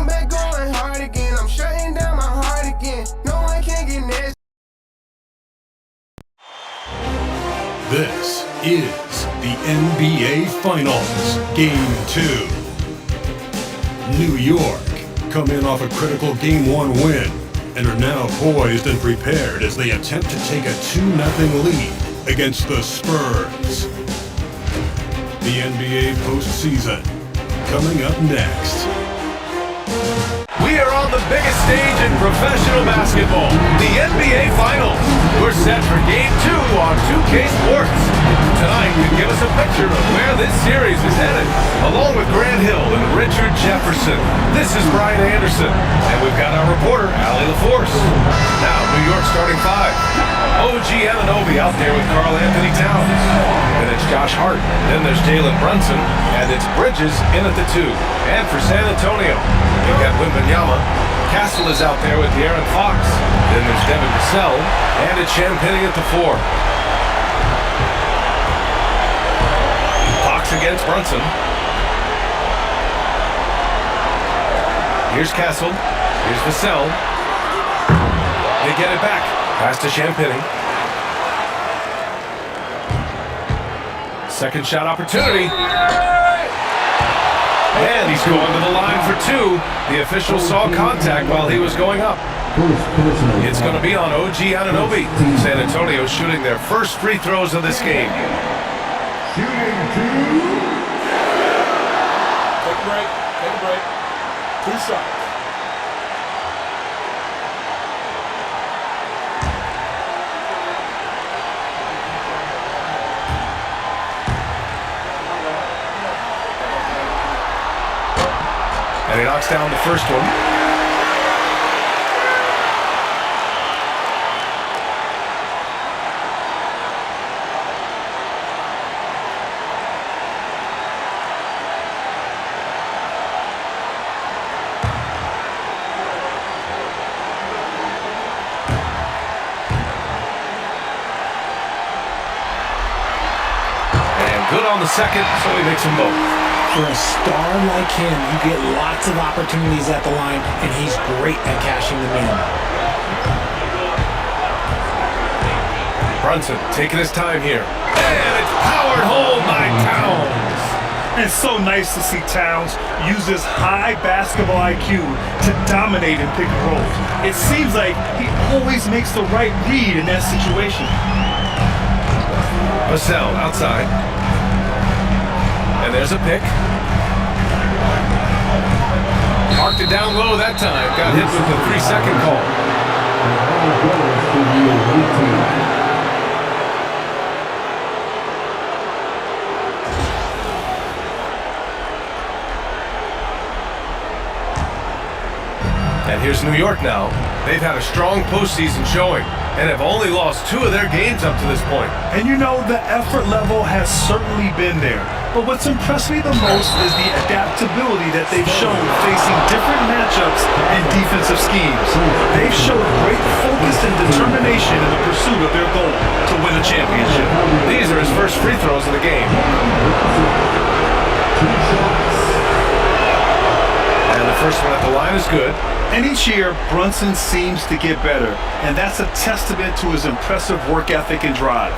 I'm back going hard again. I'm shutting down my heart again. No one can get next. This is the NBA Finals, Game 2. New York come in off a critical Game 1 win and are now poised and prepared as they attempt to take a 2-0 lead against the Spurs. The NBA postseason coming up next. We are on the biggest stage in professional basketball, the NBA Finals. We're set for Game 2 on 2K Sports. Tonight can give us a picture of where this series is headed. Along with Grant Hill and Richard Jefferson, this is Brian Anderson, and we've got our reporter, Allie LaForce. Now, New York starting 5. OG Anunoby out there with Karl Anthony Towns. Then it's Josh Hart. Then there's Jalen Brunson. And it's Bridges in at the 2. And for San Antonio, you've got Wembanyama. Castle is out there with De'Aaron Fox. Then there's Devin Vassell. And it's Champagnie at the 4. Fox against Brunson. Here's Castle. Here's Vassell. They get it back. Pass to Champagnie. Second shot opportunity. And he's going to the line for 2. The official saw contact while he was going up. It's going to be on OG Anunoby. San Antonio shooting their first free throws of this game. Shooting 2. Take a break. Take a break. 2 shots. And he knocks down the first one. And good on the second, so he makes them both. For a star like him, you get lots of opportunities at the line, and he's great at cashing them in. Brunson taking his time here. And it's powered home by Towns. And it's so nice to see Towns use his high basketball IQ to dominate in pick and rolls. It seems like he always makes the right read in that situation. Vassell outside. And there's a pick. Marked it down low that time. Got hit with the 3-second call. And here's New York now. They've had a strong postseason showing and have only lost 2 of their games up to this point. And you know, the effort level has certainly been there. But what's impressed me the most is the adaptability that they've shown facing different matchups and defensive schemes. They've showed great focus and determination in the pursuit of their goal to win a championship. These are his first free throws of the game. And the first one at the line is good. And each year, Brunson seems to get better, and that's a testament to his impressive work ethic and drive.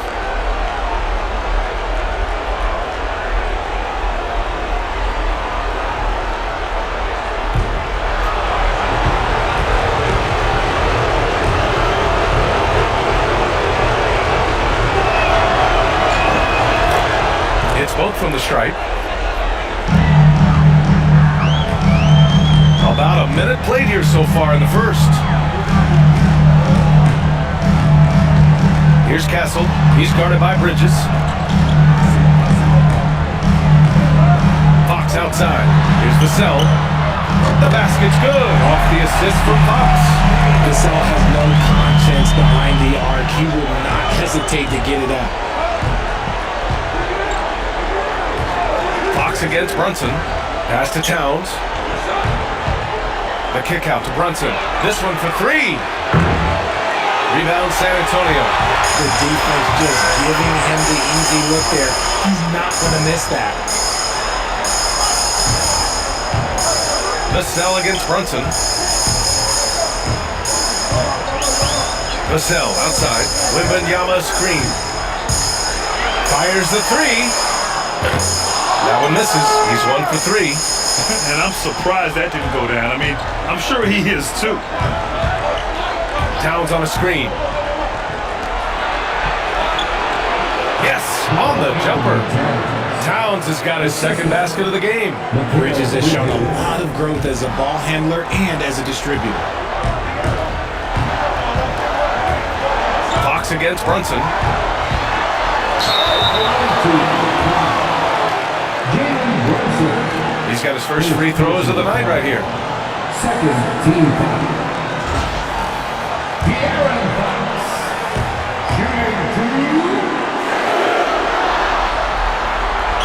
It's both from the stripe. About a minute played here so far in the first. Here's Castle. He's guarded by Bridges. Fox outside. Here's Vassell. The basket's good. Off the assist from Fox. Vassell has no conscience behind the arc. He will not hesitate to get it up. Fox against Brunson. Pass to Towns. The kick out to Brunson. This one for 3. Rebound San Antonio. The defense just giving him the easy look there. He's not going to miss that. Vassell against Brunson. Vassell outside. Wembanyama screen. Fires the three. That one misses. He's 1 for 3. And I'm surprised that didn't go down. I mean, I'm sure he is too. Towns on a screen. Yes, on the jumper. Towns has got his second basket of the game. Bridges has shown a lot of growth as a ball handler and as a distributor. Fox against Brunson. He's got his first free throws of the night right here. Second team foul. Shooting 2.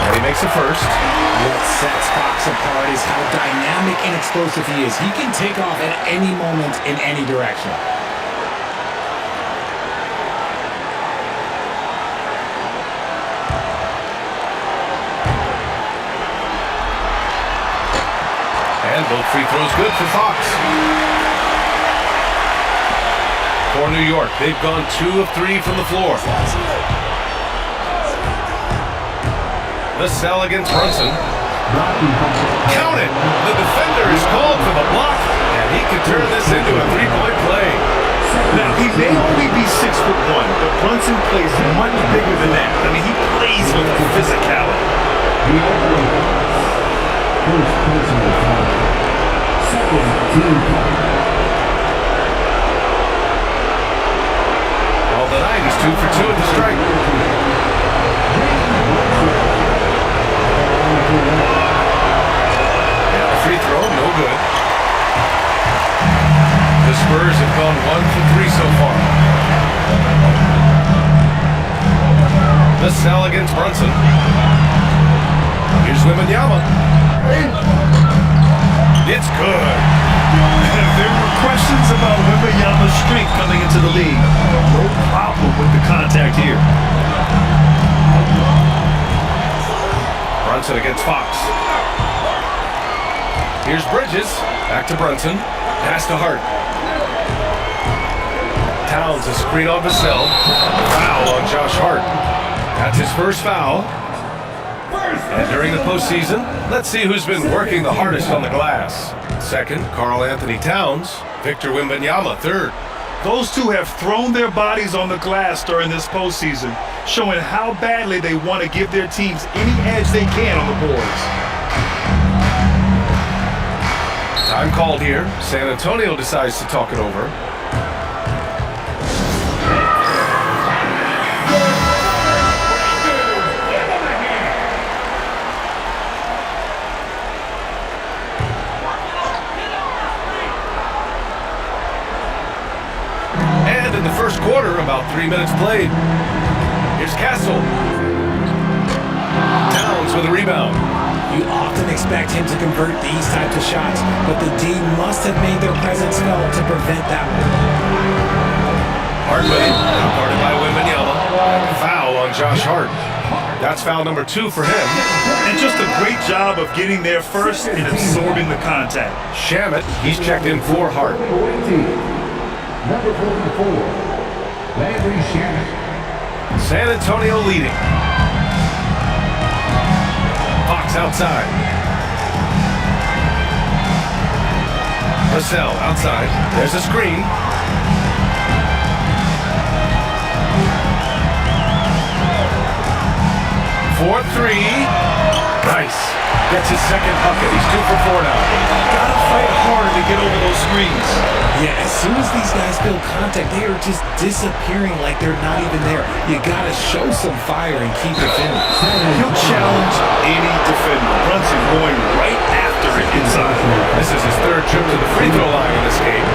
And he makes a first. What sets Fox apart is how dynamic and explosive he is. He can take off at any moment in any direction. And both free throws good for Fox. For New York, they've gone 2 of 3 from the floor. Vassell against Brunson. Count it! The defender is called for the block, and he can turn this into a three-point play. Now, he may only be 6'1", but Brunson plays much bigger than that. I mean, he plays with physicality. First personal foul. Second team foul. All the night, he's 2 for 2 at the strike. And a free throw, no good. The Spurs have gone 1 for 3 so far. Vassell against Brunson. Here's Wembanyama. It's good. There were questions about Wembanyama's strength coming into the league. No problem with the contact here. Brunson against Fox. Here's Bridges. Back to Brunson. Pass to Hart. Towns a screen on Vassell. Foul on Josh Hart. That's his first foul. And during the postseason, let's see who's been working the hardest on the glass. Second, Karl Anthony Towns. Victor Wembanyama, third. Those two have thrown their bodies on the glass during this postseason, showing how badly they want to give their teams any edge they can on the boards. Time called here. San Antonio decides to talk it over. First quarter, about 3 minutes played. Here's Castle. Towns with a rebound. You often expect him to convert these types of shots, but the D must have made their presence felt to prevent that one. Hardway, guarded by Wembanyama. Foul on Josh Hart. That's foul number 2 for him. And just a great job of getting there first and absorbing the contact. Shamet, he's checked in for Hart. Number 44. Landry Shamet. San Antonio leading. Fox outside. Vassell outside. There's a screen. For 3. Nice. Gets his second bucket. He's 2 for 4 now. Gotta fight hard to get over those screens. Yeah, as soon as these guys feel contact, they are just disappearing like they're not even there. You gotta show some fire and keep defending. He'll challenge any defender. Brunson going right after it inside. This is his third trip to the free throw line in this game.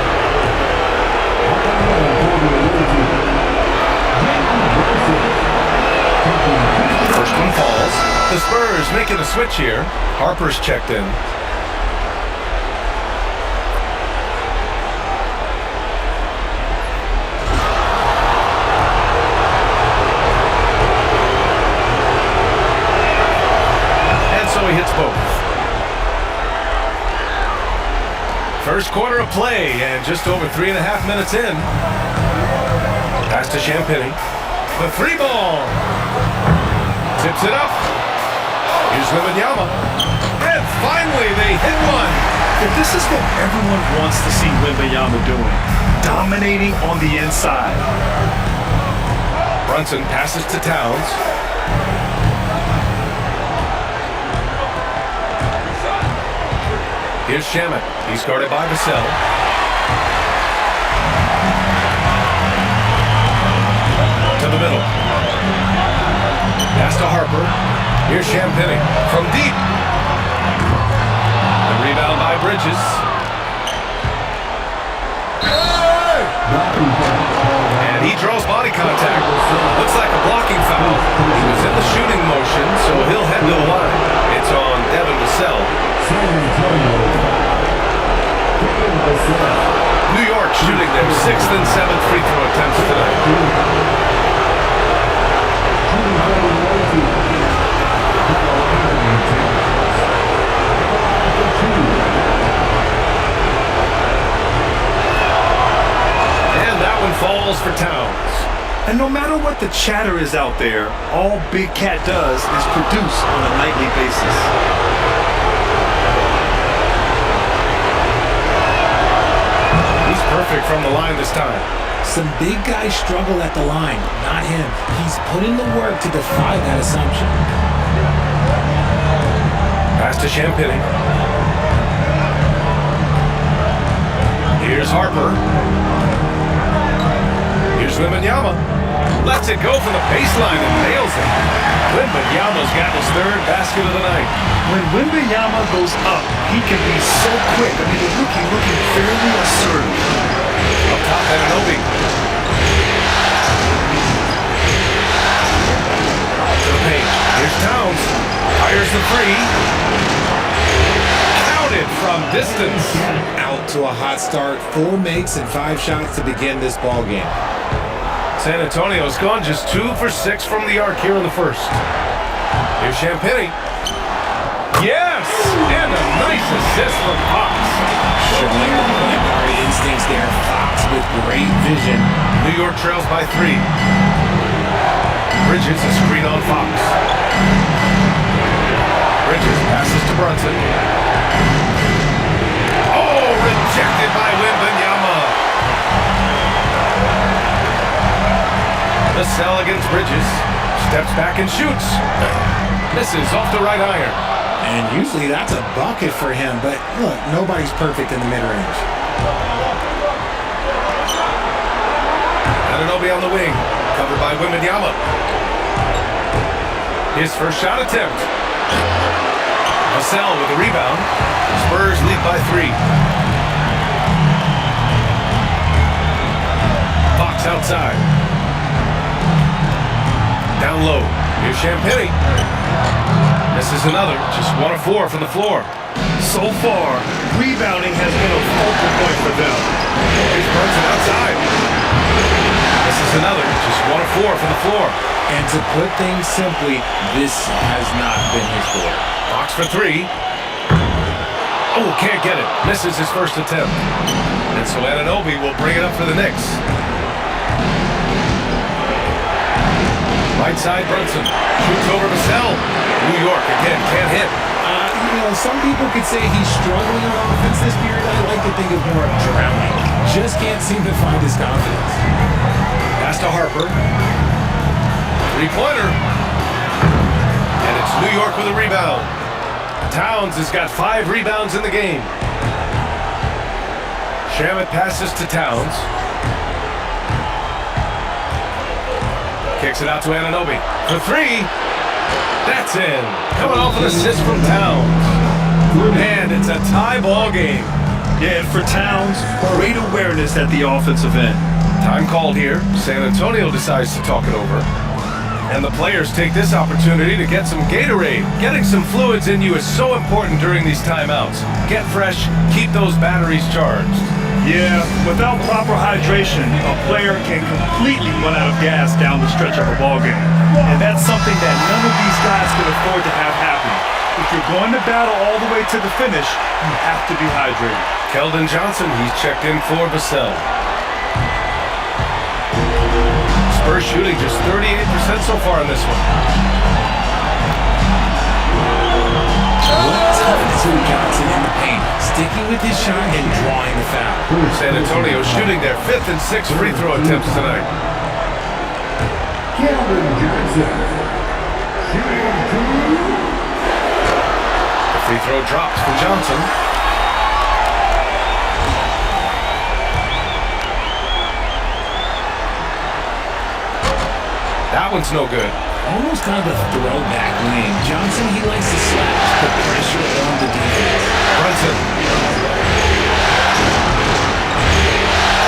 First one falls. The Spurs making a switch here. Harper's checked in. And so he hits both. First quarter of play and just over 3.5 minutes in. Pass to Champagny. The three ball. Tips it up. Here's Wembanyama. And finally they hit one. If this is what everyone wants to see Wembanyama doing, dominating on the inside. Brunson passes to Towns. Here's Shamet. He's guarded by Vassell. To the middle. Pass to Harper. Here's Champagny from deep. The rebound by Bridges. And he draws body contact. Looks like a blocking foul. He was in the shooting motion, so he'll head to the line. It's on Devin Vassell. New York shooting their 6th and 7th free throw attempts tonight. And that one falls for Towns. And no matter what the chatter is out there, all Big Cat does is produce on a nightly basis. He's perfect from the line this time. Some big guys struggle at the line, not him. He's put in the work to defy that assumption. Pass to Champagny. Here's Harper. Here's Wembanyama. Lets it go from the baseline and nails it. Wembanyama's got his 3rd basket of the night. When Wembanyama goes up, he can be so quick. I mean, he's looking fairly assertive. Up top, Anunoby. To the paint. Here's Towns. Fires the three. Counted from distance. Out to a hot start. 4 makes and 5 shots to begin this ball game. San Antonio's gone just 2 for 6 from the arc here in the first. Here's Champagny. Yes! And a nice assist from Fox. Showing the point guard instincts there. Fox with great vision. New York trails by 3. Bridges a screen on Fox. Bridges passes to Brunson. Oh, rejected by Wembanyama. Vassell against Bridges. Steps back and shoots. Misses off the right iron. And usually that's a bucket for him, but look, nobody's perfect in the mid-range. Anunoby on the wing, covered by Wembanyama. His first shot attempt. Vassell with the rebound. Spurs lead by 3. Fox outside. Down low. Here's Champagny. Misses another. Just 1 of 4 from the floor. So far, rebounding has been a focal point for them. Here's Brunson outside. Misses another. Just 1 of 4 from the floor. And to put things simply, this has not been his forte. Fox for 3. Oh, can't get it. Misses his first attempt. And so Anunoby will bring it up for the Knicks. Right side, Brunson. Shoots over Vassell. New York again, can't hit. Some people could say he's struggling on offense this period. I like to think of more of drowning. Just can't seem to find his confidence. Pass to Harper. 3-pointer. And it's New York with a rebound. Towns has got 5 rebounds in the game. Shamet passes to Towns. Kicks it out to Anunoby. For 3. That's in. Coming off an assist from Towns. And it's a tie ball game. Yeah, and for Towns, great awareness at the offensive end. Time called here. San Antonio decides to talk it over. And the players take this opportunity to get some Gatorade. Getting some fluids in you is so important during these timeouts. Get fresh, keep those batteries charged. Yeah, without proper hydration, a player can completely run out of gas down the stretch of a ball game. And that's something that none of these guys can afford to have happen. If you're going to battle all the way to the finish, you have to be hydrated. Keldon Johnson, he's checked in for Vassell. Spurs shooting just 38% so far on this one. What toughness from Johnson in the paint, sticking with his shot and drawing the foul. San Antonio shooting their 5th and 6th free throw attempts tonight. Keldon Johnson. Shooting 2. The free throw drops for Johnson. That one's no good. Almost kind of a throwback lane. Johnson, he likes to slash, put pressure on the defense. Brunson.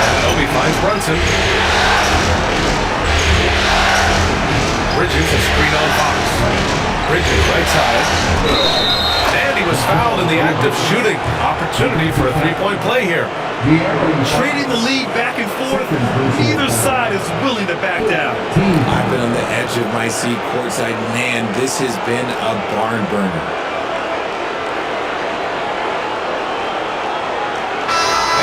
Anunoby finds Brunson. Bridges, a screen on Fox. Bridges, right side. And he was fouled in the act of shooting. Opportunity for a three-point play here. Trading the lead back and forth, neither side is willing to back down. I've been on the edge of my seat courtside. Man, this has been a barn burner.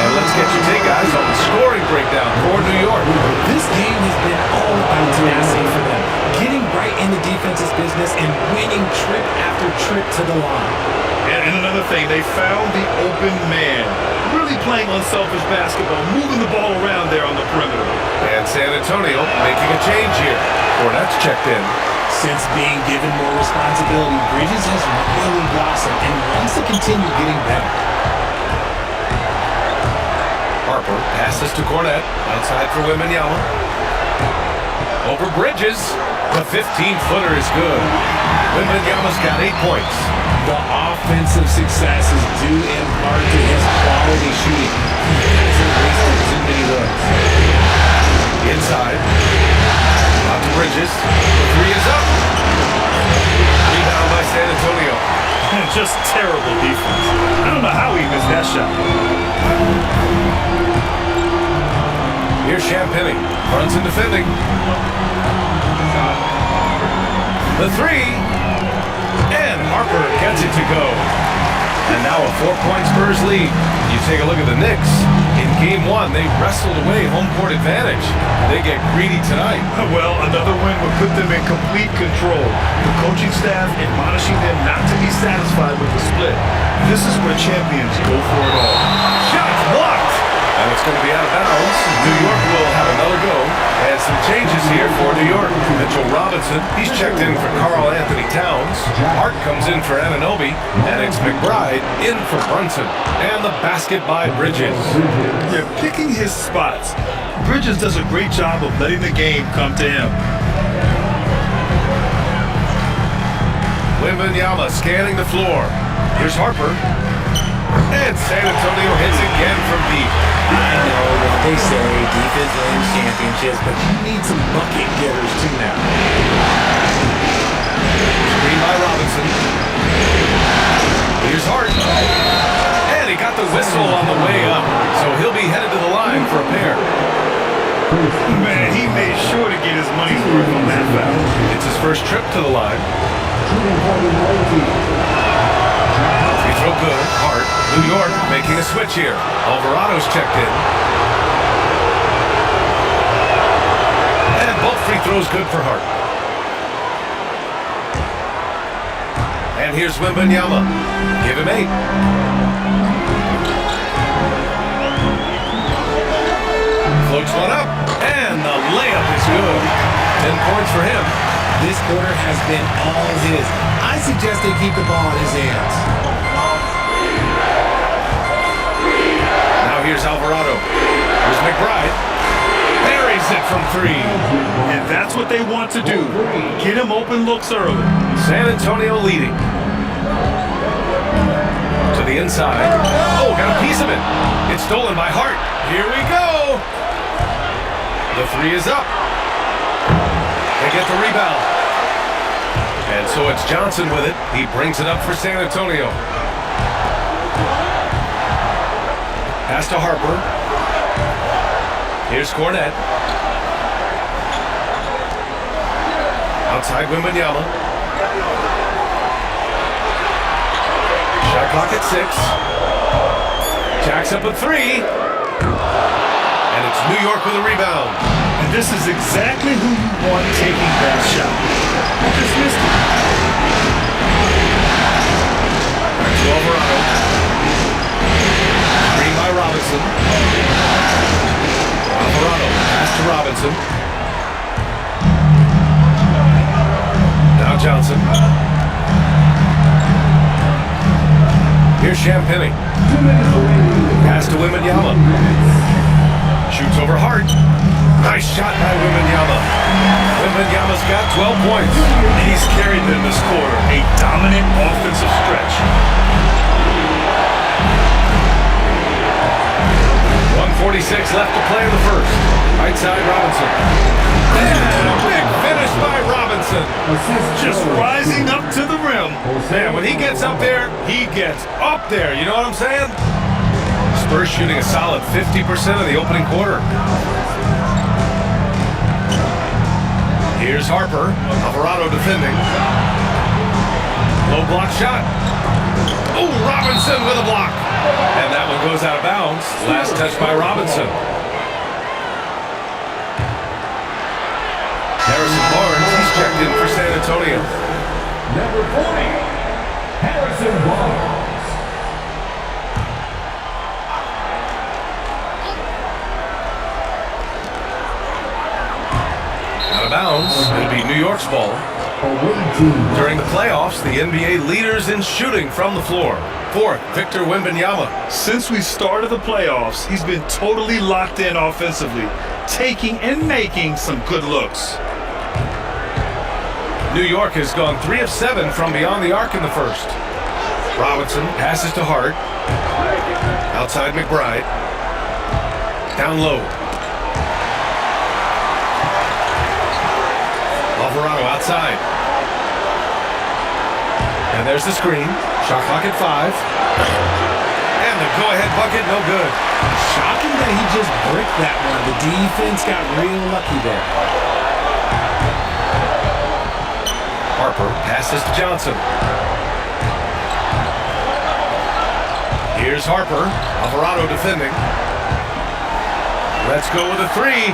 And let's get your take, guys, on the scoring breakdown for New York. This game has been all about tenacity for them. Getting right in the defense's business and winning trip after trip to the line. And another thing, they found the open man. Really playing unselfish basketball, moving the ball around there on the perimeter. And San Antonio making a change here. Cornette's checked in. Since being given more responsibility, Bridges has really blossomed and wants to continue getting better. Harper passes to Cornette. Outside for Wembanyama. Over Bridges. The 15-footer is good. Wembanyama's got 8 points. The offensive success is due in part to his quality shooting. He hasn't wasted too many looks. Inside. Out to Bridges. The three is up. Rebound by San Antonio. Just terrible defense. I don't know how he missed that shot. Here's Champagny. Brunson defending. The three. And Harper gets it to go. And now a 4-point Spurs lead. You take a look at the Knicks. In Game 1, they wrestled away home court advantage. They get greedy tonight. Well, another win would put them in complete control. The coaching staff admonishing them not to be satisfied with the split. This is where champions go for it all. Shot blocked. And it's going to be out of bounds. New York will have another go. And some changes here for New York. Mitchell Robinson, he's checked in for Karl Anthony Towns. Hart comes in for Anunoby. And it's McBride in for Brunson. And the basket by Bridges. They're picking his spots. Bridges does a great job of letting the game come to him. Wembanyama scanning the floor. Here's Harper. And San Antonio hits again from deep. I know what they say, defense wins championships, but you need some bucket getters too now. Screen by Robinson. Here's Hart. And he got the whistle on the way up, so he'll be headed to the line for a pair. Man, he made sure to get his money's worth on that foul. It's his first trip to the line. Free throw good. Hart. New York making a switch here. Alvarado's checked in. And both free throws good for Hart. And here's Wembanyama. Give him 8. Floats one up. And the layup is good. 10 points for him. This quarter has been all his. I suggest they keep the ball in his hands. Now here's Alvarado. Here's McBride. Buries it from 3. And that's what they want to do. Get him open looks early. San Antonio leading. To the inside. Oh, got a piece of it. It's stolen by Hart. Here we go. The 3 is up. They get the rebound. And so it's Johnson with it. He brings it up for San Antonio. Pass to Harper. Here's Cornette. Outside Wembanyama. clock at 6. Jacks up a 3. And it's New York with a rebound. And this is exactly who you want taking that shot. Just missed it. Back to Alvarado. Screen by Robinson. Alvarado, pass to Robinson. Now Johnson. Here's Champagny. Pass to Wembanyama. Shoots over Hart. Nice shot by Wembanyama. Wembanyama's got 12 points. He's carried them this quarter. A dominant offensive stretch. 1:46 left to play in the first. Right side, Robinson. And a big finish by Robinson. Just rising up to the rim. Man, when he gets up there, he gets up there. You know what I'm saying? Spurs shooting a solid 50% of the opening quarter. Here's Harper. Alvarado defending. Low block shot. Oh, Robinson with a block. And that one goes out of bounds. Last touch by Robinson. Harrison Barnes, he's checked in for San Antonio. Number 40, Harrison Barnes. Out of bounds. It'll be New York's ball. During the playoffs, the NBA leaders in shooting from the floor. Fourth, Victor Wembanyama. Since we started the playoffs, he's been totally locked in offensively, taking and making some good looks. New York has gone 3 of 7 from beyond the arc in the first. Robinson passes to Hart. Outside McBride. Down low. Alvarado outside. And there's the screen. Shot clock at 5. And the go-ahead bucket, no good. Shocking that he just bricked that one. The defense got real lucky there. Harper passes to Johnson. Here's Harper. Alvarado defending. Let's go with a 3.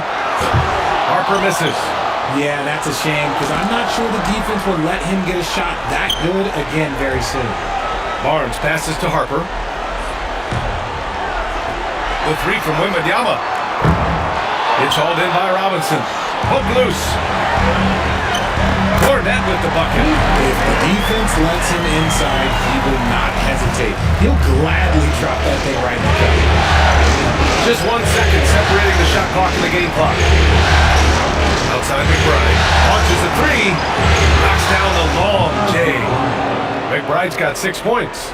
Harper misses. Yeah, that's a shame because I'm not sure the defense will let him get a shot that good again very soon. Barnes passes to Harper. The 3 from Wembanyama. It's hauled in by Robinson. Hooked loose. Cornette with the bucket. If the defense lets him inside, he will not hesitate. He'll gladly drop that thing right in the cup. Just 1 second separating the shot clock and the game clock. Outside McBride. Launches a 3. Knocks down the long J. McBride's got 6 points.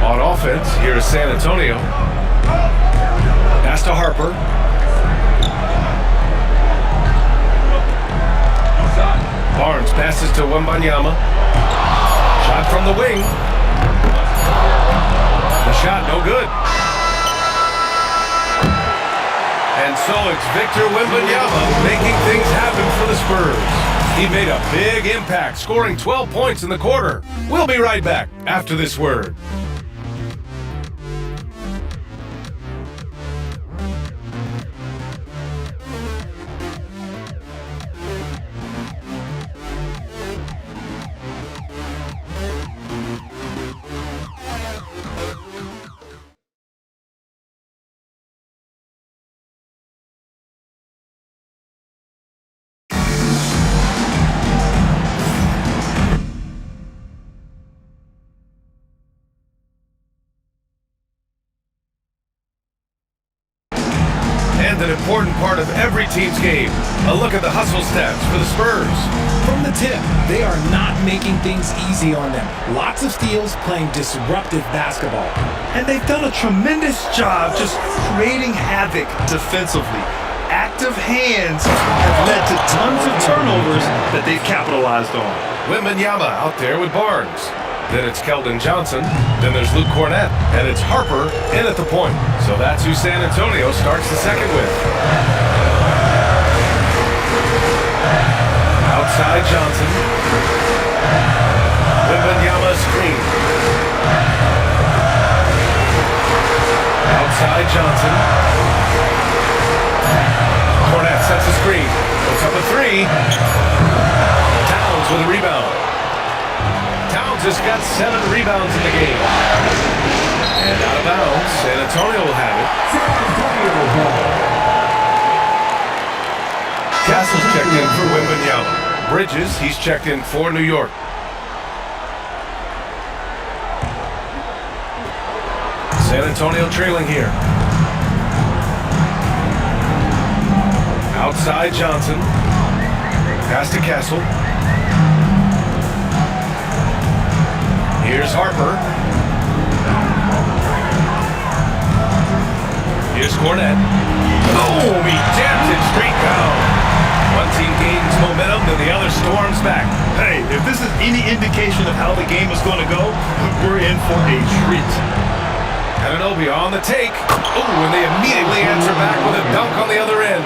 On offense, here is San Antonio. Pass to Harper. Barnes passes to Wembanyama. Shot from the wing. The shot no good. And so it's Victor Wembanyama making things happen for the Spurs. He made a big impact, scoring 12 points in the quarter. We'll be right back after this word. And an important part of every team's game. A look at the hustle stats for the Spurs. From the tip, they are not making things easy on them. Lots of steals, playing disruptive basketball. And they've done a tremendous job just creating havoc defensively. Active hands have led to tons of turnovers that they've capitalized on. Wembanyama out there with Barnes. Then it's Keldon Johnson. Then there's Luke Cornette. And it's Harper in at the point. So that's who San Antonio starts the second with. Outside Johnson. Wembanyama screen. rebounds in the game. And out of bounds, San Antonio will have it. Castle's checked in for Wembanyama. Bridges, he's checked in for New York. San Antonio trailing here. Outside Johnson. Pass to Castle. Here's Harper. Here's Cornette. Oh, he jams it straight down. One team gains momentum, then the other storms back. Hey, if this is any indication of how the game is going to go, we're in for a treat. Anunoby on the take. Oh, and they immediately answer back with a dunk on the other end.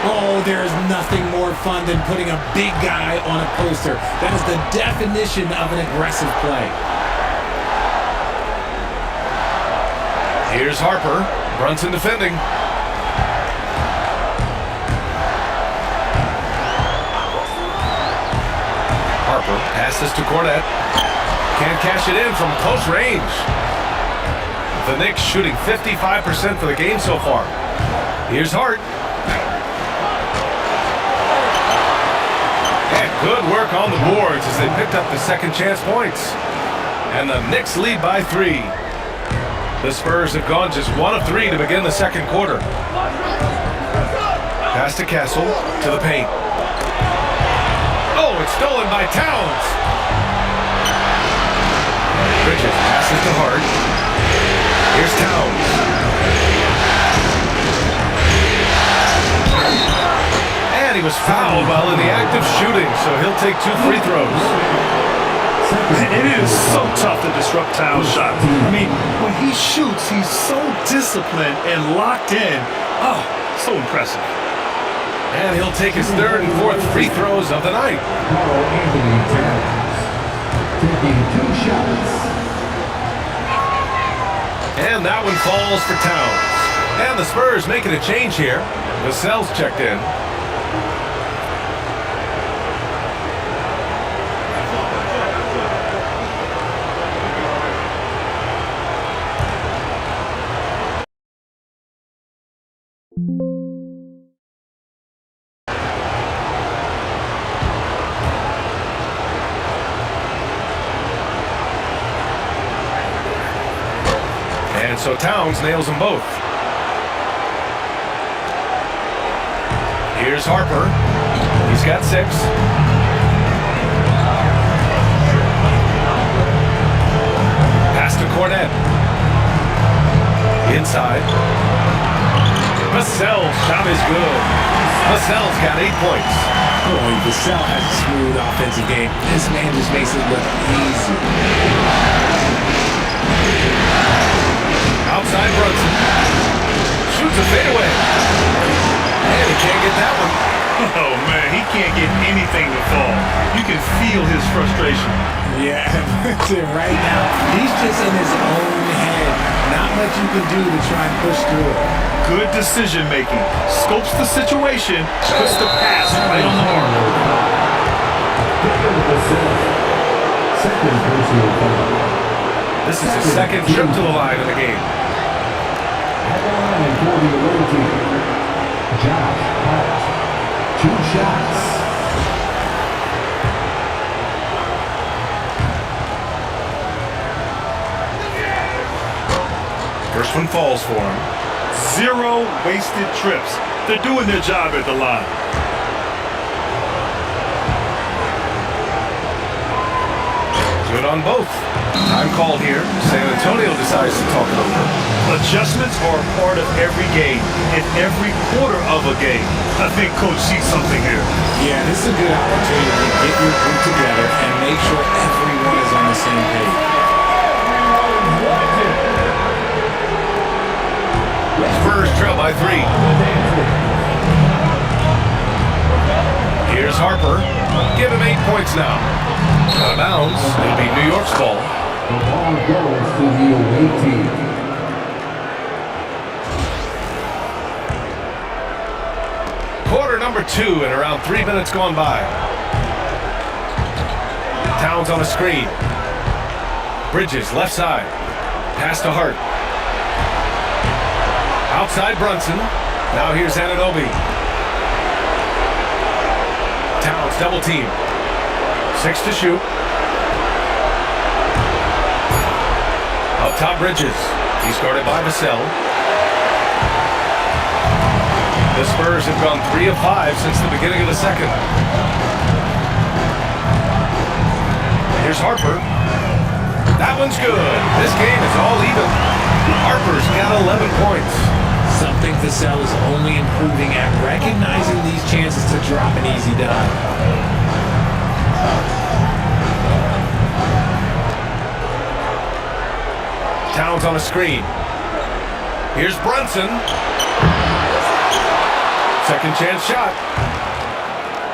Oh, there's nothing more fun than putting a big guy on a poster. That is the definition of an aggressive play. Here's Harper. Brunson defending. Harper passes to Cornette. Can't cash it in from close range. The Knicks shooting 55% for the game so far. Here's Hart. And good work on the boards as they picked up the second chance points. And the Knicks lead by 3. The Spurs have gone just 1 of 3 to begin the second quarter. Pass to Castle, to the paint. Oh, it's stolen by Towns. Bridges passes to Hart. Here's Towns. And he was fouled while in the act of shooting, so he'll take 2 free throws. It is so tough to disrupt Towns' shot. I mean, when he shoots, he's so disciplined and locked in. Oh, so impressive. And he'll take his 3rd and 4th free throws of the night. Anthony Towns taking 2 shots. And that one falls for Towns. And the Spurs making a change here. Vassell's checked in. And so Towns nails them both. Here's Harper. He's got 6. Pass to Cornette. Inside. Vassell's shot is good. Vassell's got 8 points. Boy, Vassell has a smooth offensive game. This man just makes it look easy. Outside Brunson. Shoots a fadeaway. And he can't get that one. Oh, man, he can't get anything to fall. You can feel his frustration. Yeah, right now, he's just in his own head. Not much you can do to try and push through it. Good decision making. Scopes the situation, puts the pass right on the mark. Second personal foul. This is his 2nd trip to the line in the game. At the line for the away team, Josh Hart. 2 shots. First one falls for him. 0 wasted trips. They're doing their job at the line. Good on both. Time called here. San Antonio decides to talk it over. Adjustments are a part of every game, and every quarter of a game. I think Coach sees something here. Yeah, this is a good opportunity to get your group together and make sure everyone is on the same page. Spurs trail by 3. Here's Harper. Give him 8 points now. Out of bounds. It'll be New York's ball. The ball goes to the away team. Quarter number 2 and around 3 minutes gone by. Towns on a screen. Bridges, left side. Pass to Hart. Outside Brunson. Now here's Anunoby. Towns double team. 6 to shoot. Up top Bridges. He's guarded by Vassell. The Spurs have gone 3 of 5 since the beginning of the second. Here's Harper. That one's good. This game is all even. Harper's got 11 points. Something Vassell is only improving at, recognizing these chances to drop an easy dime. Towns on a screen. Here's Brunson. Second chance shot.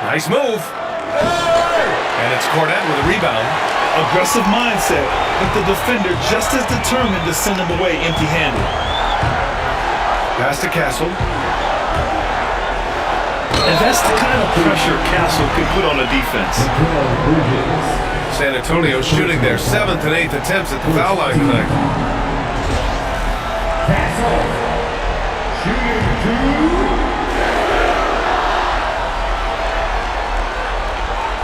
Nice move. And it's Cornette with a rebound. Aggressive mindset, but the defender just as determined to send him away empty-handed. Pass to Castle. And that's the kind of pressure Castle can put on a defense. San Antonio shooting their 7th and 8th attempts at the foul line tonight.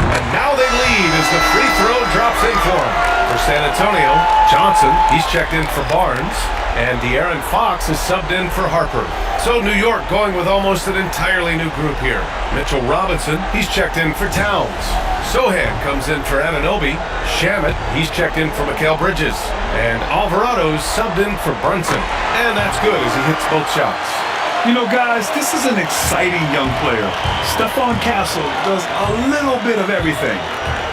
And now they lead as the free throw drops in for them. For San Antonio, Johnson, he's checked in for Barnes. And De'Aaron Fox is subbed in for Harper. So New York going with almost an entirely new group here. Mitchell Robinson, he's checked in for Towns. Sohan comes in for Anunoby. Shamet, he's checked in for Mikal Bridges. And Alvarado's subbed in for Brunson. And that's good as he hits both shots. You know, guys, this is an exciting young player. Stephon Castle does a little bit of everything.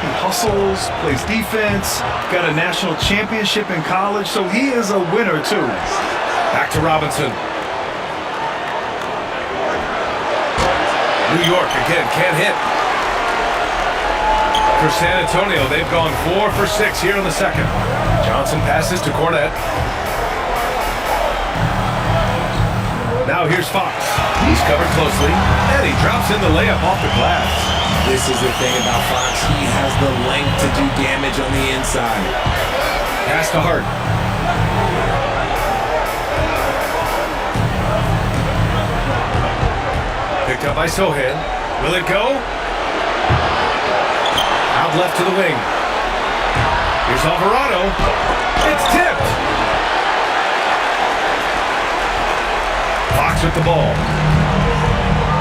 He hustles, plays defense, got a national championship in college, so he is a winner too. Back to Robinson. New York again can't hit. For San Antonio, they've gone 4 for 6 here in the second. Johnson passes to Cornette. Now here's Fox. He's covered closely, and he drops in the layup off the glass. This is the thing about Fox. He has the length to do damage on the inside. Pass to Hart. Picked up by Sohan. Will it go? Out left to the wing. Here's Alvarado. It's tipped. Fox with the ball.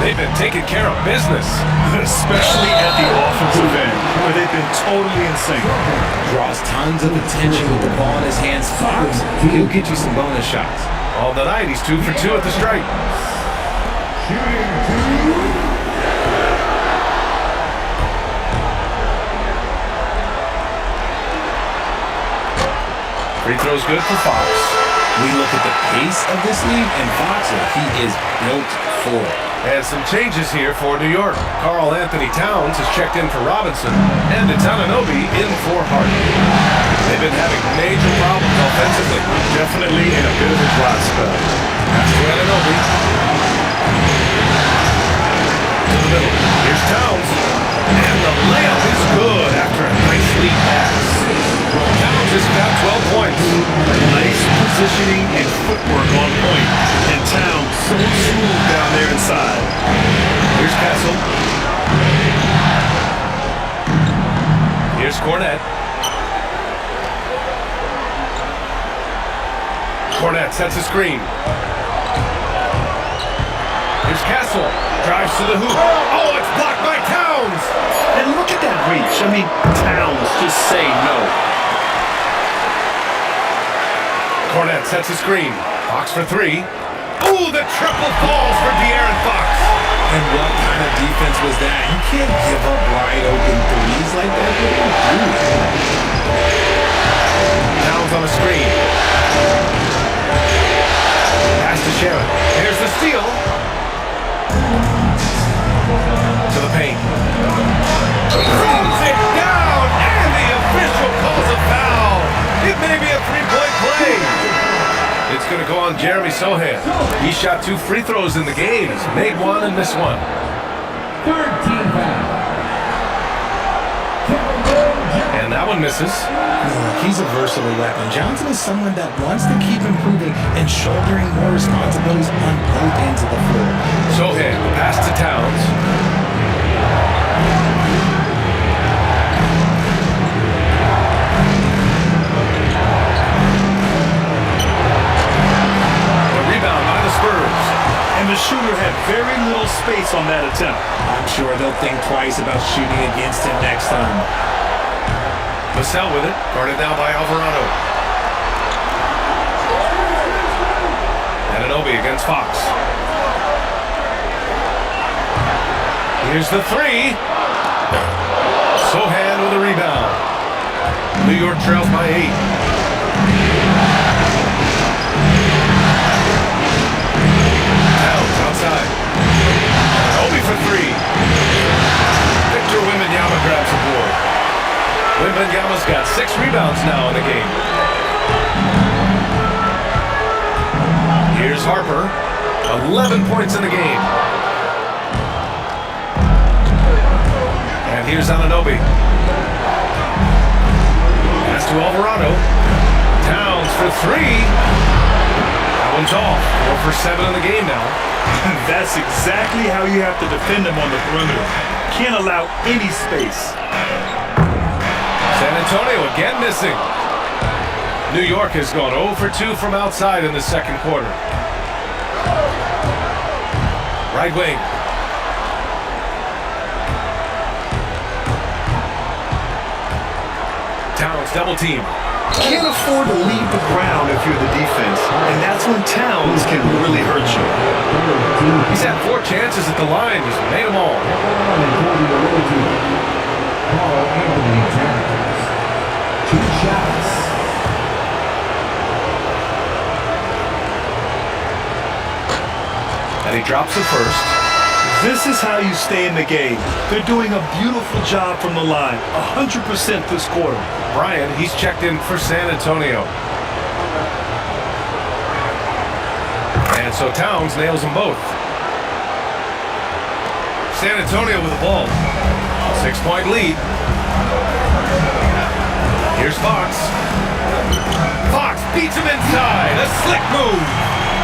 They've been taking care of business. Especially at the offensive end, where they've been totally in sync. Draws tons of attention with the ball in his hands. Fox, he'll get you some bonus shots. All the night, he's 2 for 2 at the stripe. Free throw's good for Fox. We look at the pace of this league, and Fox, he is built for it. And some changes here for New York. Karl Anthony Towns is checked in for Robinson, and it's Anunoby in for Hart. They've been having major problems offensively. Definitely in a bit of a dry spell. Pass to Anunoby. To the middle. Here's Towns. And the layup is good after a nice lead pass. Towns has got 12 points. Nice positioning and footwork on point. And Towns so smooth down there inside. Here's Castle. Here's Cornette. Cornette sets a screen. Here's Castle. Drives to the hoop. Oh, it's blocked by Towns. And look at that reach. I mean, Towns just say no. Cornette sets a screen. Fox for 3. Ooh, the triple falls for De'Aaron Fox. And what kind of defense was that? You can't give up wide open threes like that. What do you do? Towns on a screen. Pass to Sharon. Here's the steal. To the paint. Throws it down, and the official calls a foul. It may be a three-point play. It's going to go on Jeremy Sohan. He shot 2 free throws in the game. He's made 1 and missed 1. Third team foul. And that one misses. He's a versatile weapon. Johnson is someone that wants to keep improving and shouldering more responsibilities on both ends of the floor. Sohan, pass to Towns. The rebound by the Spurs. And the shooter had very little space on that attempt. I'm sure they'll think twice about shooting against him next time. Vassell with it, guarded now by Alvarado. Anunoby against Fox. Here's the three. Sohan with a rebound. New York trails by 8. Towns outside. Anunoby for 3. Victor Wembanyama grabs the board. Wembanyama's got 6 rebounds now in the game. Here's Harper. 11 points in the game. And here's Anunoby. Pass to Alvarado. Towns for 3. That one's off. 4 for 7 in the game now. That's exactly how you have to defend him on the perimeter. Can't allow any space. San Antonio again missing. New York has gone 0 for 2 from outside in the second quarter. Right wing. Towns double team. Can't afford to leave the ground if you're the defense, and that's when Towns can really hurt you. He's had 4 chances at the line. He's made them all. Anthony Towns. 2 shots. And he drops the first. This is how you stay in the game. They're doing a beautiful job from the line. 100% this quarter. Bryant, he's checked in for San Antonio. And so Towns nails them both. San Antonio with the ball. 6-point lead. Here's Fox. Fox beats him inside. A slick move.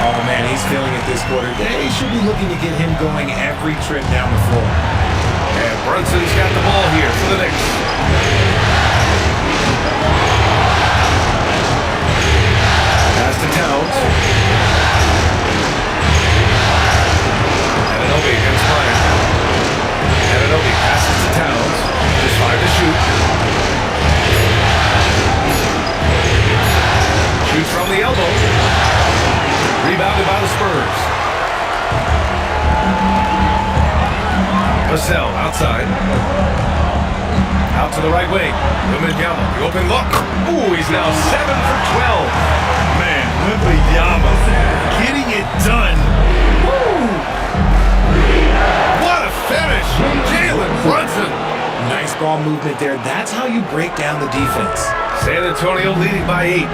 Oh, man, he's feeling it this quarter. They should be looking to get him going every trip down the floor. And Brunson's got the ball here for the Knicks. Pass to Towns. Anunoby against Bryant. Anunoby passes to Towns. Just 5 to shoot. Shoots from the elbow. Rebounded by the Spurs. Vassell outside. Out to the right wing. Wembanyama, the open look. Ooh, he's now 7 for 12. Man, Wembanyama getting it done. Woo! What a finish! Jalen Brunson. Nice ball movement there. That's how you break down the defense. San Antonio leading by 8.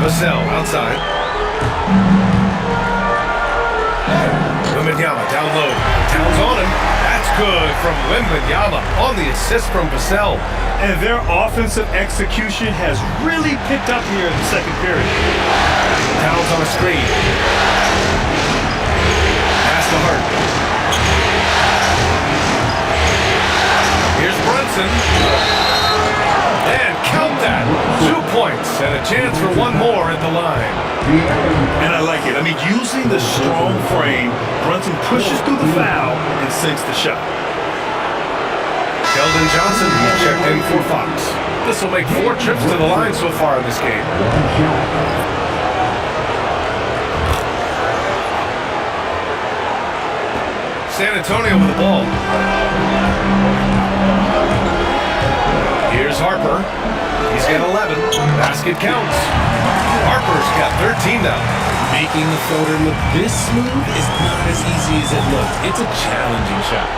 Vassell outside. Wembanyama down low. Towns on him. That's good from Wembanyama on the assist from Vassell. And their offensive execution has really picked up here in the second period. Towns on a screen. Pass to Hart. Here's Brunson. And count that. 2 points and a chance for one more at the line. And I like it. I mean, using the strong frame, Brunson pushes through the foul and sinks the shot. Keldon Johnson checked in for Fox. This will make 4 trips to the line so far in this game. San Antonio with the ball. Here's Harper. He's got 11. Basket counts. Harper's got 13 now. Making the floater look this smooth is not as easy as it looked. It's a challenging shot.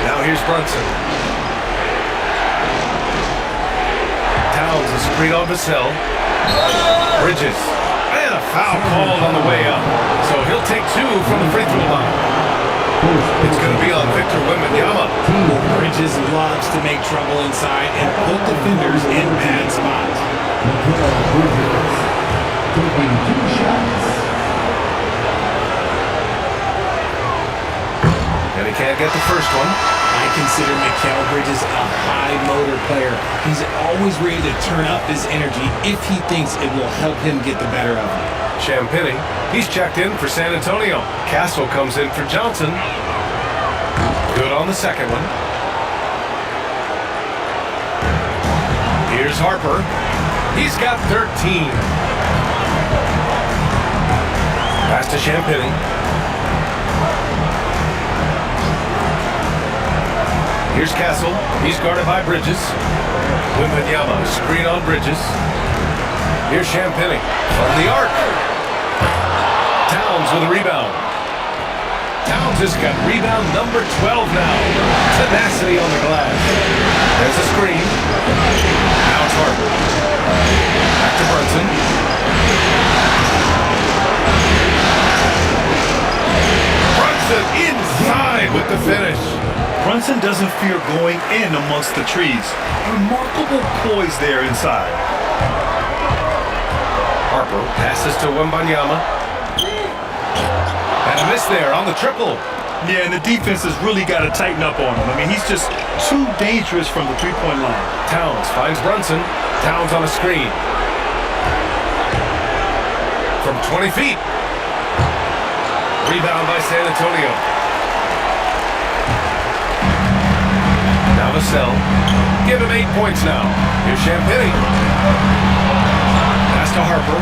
Now here's Brunson. Towns is screen on Vassell. Bridges. And a foul called on the way up. So he'll take 2 from the free throw line. It's going to be on Victor Wembanyama. Bridges loves to make trouble inside and put defenders in bad spots. Taking 2 shots. And he can't get the first one. I consider Mikal Bridges a high motor player. He's always ready to turn up his energy if he thinks it will help him get the better of him. Champagny, he's checked in for San Antonio. Castle comes in for Johnson. Good on the second one. Here's Harper. He's got 13. Pass to Champagny. Here's Castle. He's guarded by Bridges. Wembanyama, screen on Bridges. Here's Champagny from the arc. Towns with a rebound. Towns has got rebound number 12 now. Tenacity on the glass. There's a screen. Now it's Harper. Back to Brunson. Brunson inside with the finish. Brunson doesn't fear going in amongst the trees. Remarkable poise there inside. Harper passes to Wembanyama. And a miss there on the triple. Yeah, and the defense has really got to tighten up on him. I mean, he's just too dangerous from the three-point line. Towns finds Brunson. Towns on a screen. From 20 feet. Rebound by San Antonio. Now Vassell. Give him 8 points now. Here's Champagny. Pass to Harper.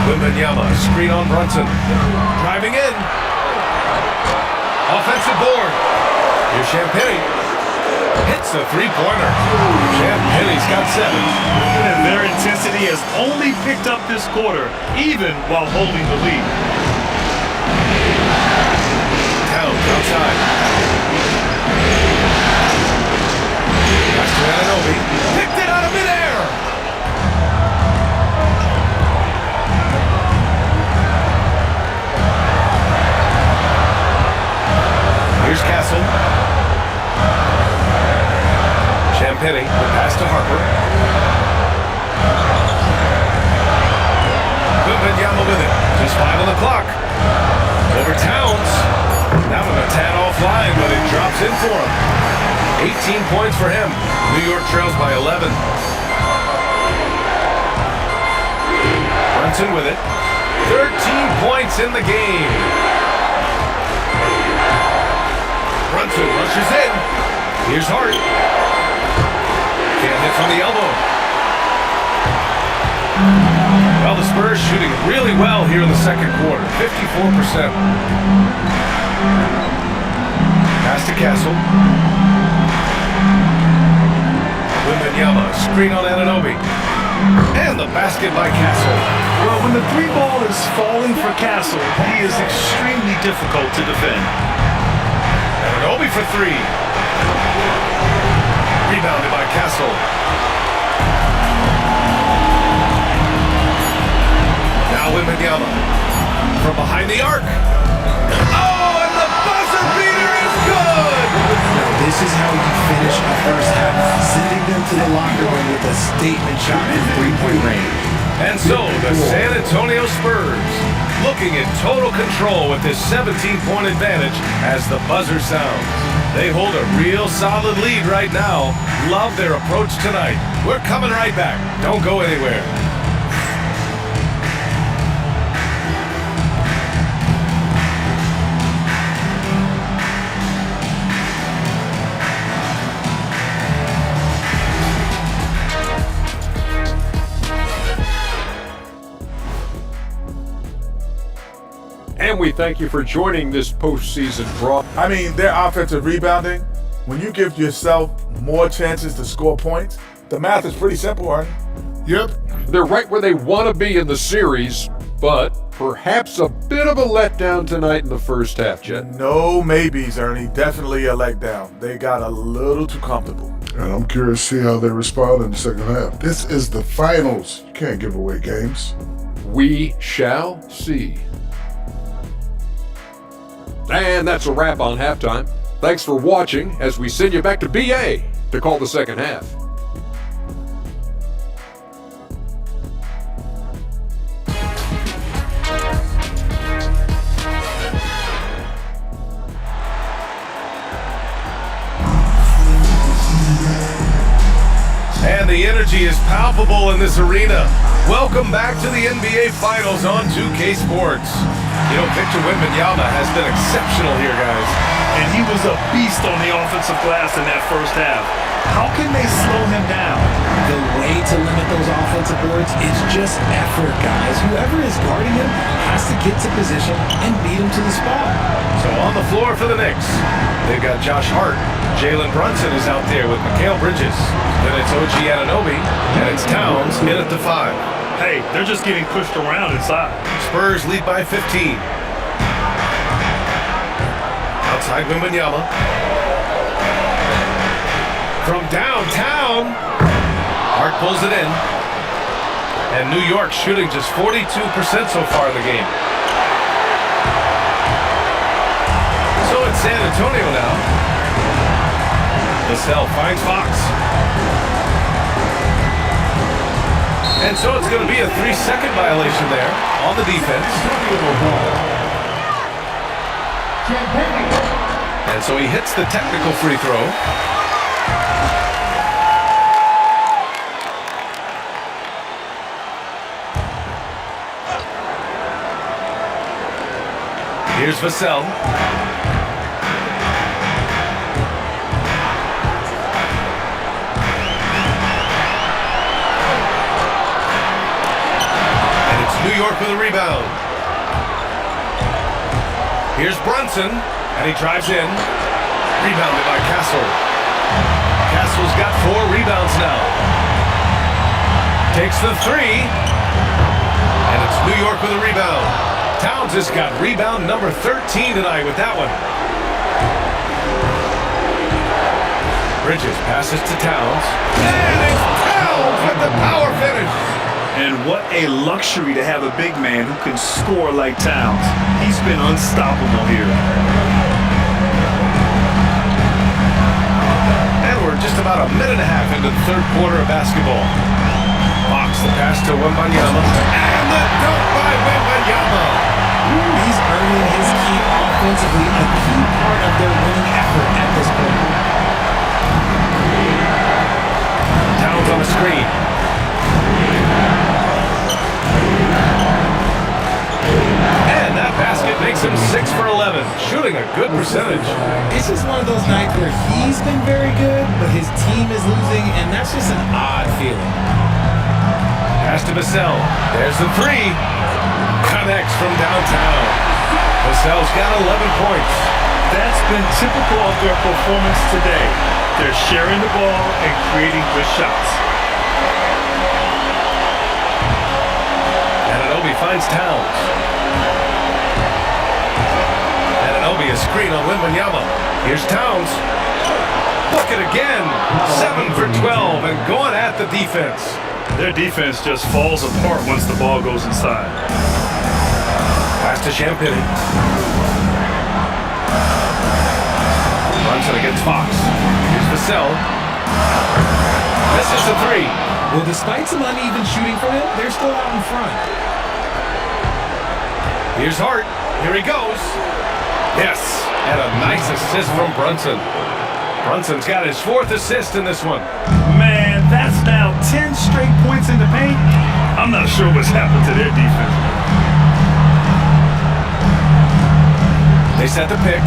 Wembanyama, screen on Brunson. Driving in. Offensive board. Here's Champagny. Hits a three-pointer. Champagny's got 7. And their intensity has only picked up this quarter, even while holding the lead. Towns outside. Pass to Anunoby. Picked it out of midair. Here's Castle. Champagny, the pass to Harper. Wembanyama with it. Just 5 on the clock. Over Towns. That one a tad offline, but it drops in for him. 18 points for him. New York trails by 11. Brunson with it. 13 points in the game. Brunson rushes in. Here's Hart. Can't hit from the elbow. Well, the Spurs shooting really well here in the second quarter. 54%. Pass to Castle. Wembanyama, screen on Anunoby. And the basket by Castle. Well, when the three ball is falling for Castle, he is extremely difficult to defend. Anunoby for 3. Rebounded by Castle. Now Wembanyama from behind the arc. Oh, and the buzzer beater is good! Now this is how you finish a first half, sending them to the locker room with a statement shot from three-point range. And so, the San Antonio Spurs looking in total control with this 17-point advantage as the buzzer sounds. They hold a real solid lead right now. Love their approach tonight. We're coming right back. Don't go anywhere. And we thank you for joining this postseason draw. I mean, their offensive rebounding, when you give yourself more chances to score points, the math is pretty simple, Arnie. Yep. They're right where they want to be in the series, but perhaps a bit of a letdown tonight in the first half, Jet. No maybes, Ernie. Definitely a letdown. They got a little too comfortable. And I'm curious to see how they respond in the second half. This is the finals. You can't give away games. We shall see. And that's a wrap on halftime. Thanks for watching as we send you back to BA to call the second half. And the energy is palpable in this arena. Welcome back to the NBA Finals on 2K Sports. You know, Victor Wembanyama has been exceptional here, guys. And he was a beast on the offensive glass in that first half. How can they slow him down? The way to limit those offensive boards is just effort, guys. Whoever is guarding him has to get to position and beat him to the spot. So on the floor for the Knicks, they've got Josh Hart. Jalen Brunson is out there with Mikal Bridges. Then it's OG Anunoby, and it's Towns in at the 5. Hey, they're just getting pushed around inside. Spurs lead by 15. Outside Wembanyama. From downtown, Hart pulls it in. And New York shooting just 42% so far in the game. So it's San Antonio now. Vassell finds Fox. And so it's going to be a 3-second violation there on the defense. And so he hits the technical free throw. Here's Vassell. And it's New York with a rebound. Here's Brunson, and he drives in. Rebounded by Castle. Castle's got 4 rebounds now. Takes the 3. And it's New York with a rebound. Towns has got rebound number 13 tonight with that one. Bridges passes to Towns. And it's Towns with the power finish. And what a luxury to have a big man who can score like Towns. He's been unstoppable here. And we're just about a minute and a half into the third quarter of basketball. Fox the pass to Wembanyama. And the dunk by Wembanyama. He's earning his keep offensively, a key part of their winning effort at this point. Towns on the screen. And that basket makes him 6 for 11, shooting a good percentage. It's just one of those nights where he's been very good, but his team is losing, and that's just an odd feeling. Pass to Vassell. There's the 3. Connects from downtown. Vassell's got 11 points. That's been typical of their performance today. They're sharing the ball and creating good shots. Anunoby finds Towns. Anunoby a screen on Wembanyama. Here's Towns. Book it again. 7 for 12 and going at the defense. Their defense just falls apart once the ball goes inside. Pass to Champagny. Brunson against Fox. Here's Vassell. Misses the 3. Well, despite some uneven shooting from him, they're still out in front. Here's Hart. Here he goes. Yes, and a nice assist from Brunson. Brunson's got his 4th assist in this one. Man, that's now 10 straight points in the paint. I'm not sure what's happened to their defense. They set the pick.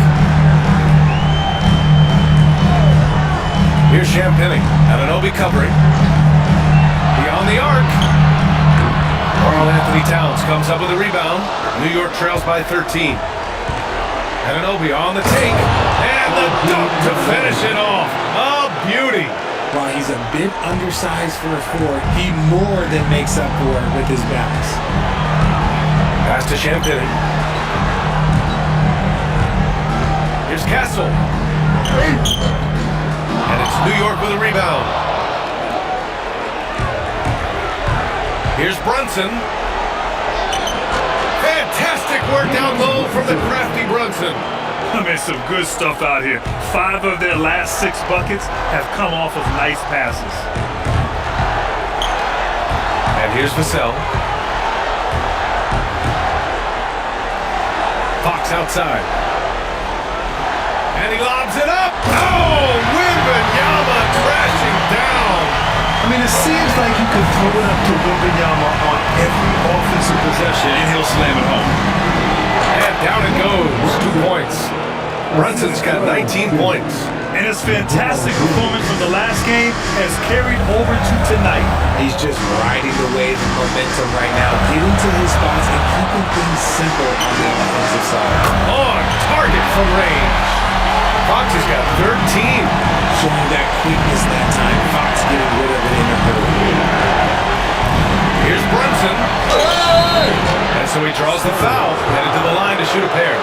Here's Champagny. Anunoby covering. Beyond the arc. Karl Anthony Towns comes up with a rebound. New York trails by 13. Anunoby on the take. And the dunk to finish it off. A beauty. While he's a bit undersized for a 4, he more than makes up for it with his bounce. Pass to Champagny. Here's Castle. And it's New York with a rebound. Here's Brunson. Fantastic work down low from the crafty Brunson. I mean, some good stuff out here. 5 of their last 6 buckets have come off of nice passes. And here's Vassell. Fox outside. And he lobs it up. Oh, Wembanyama crashing down. I mean, it seems like you could throw it up to Wembanyama on every offensive possession, and he'll slam it home. And down it goes. 2 points. Brunson's got 19 points. And his fantastic performance from the last game has carried over to tonight. He's just riding the wave of momentum right now, getting to his spots and keeping things simple on the offensive side. On target from range. Fox has got 13. Showing that quickness that time. Fox getting rid of it in a hurry. Here's Brunson. And so he draws the foul, headed to the line to shoot a pair.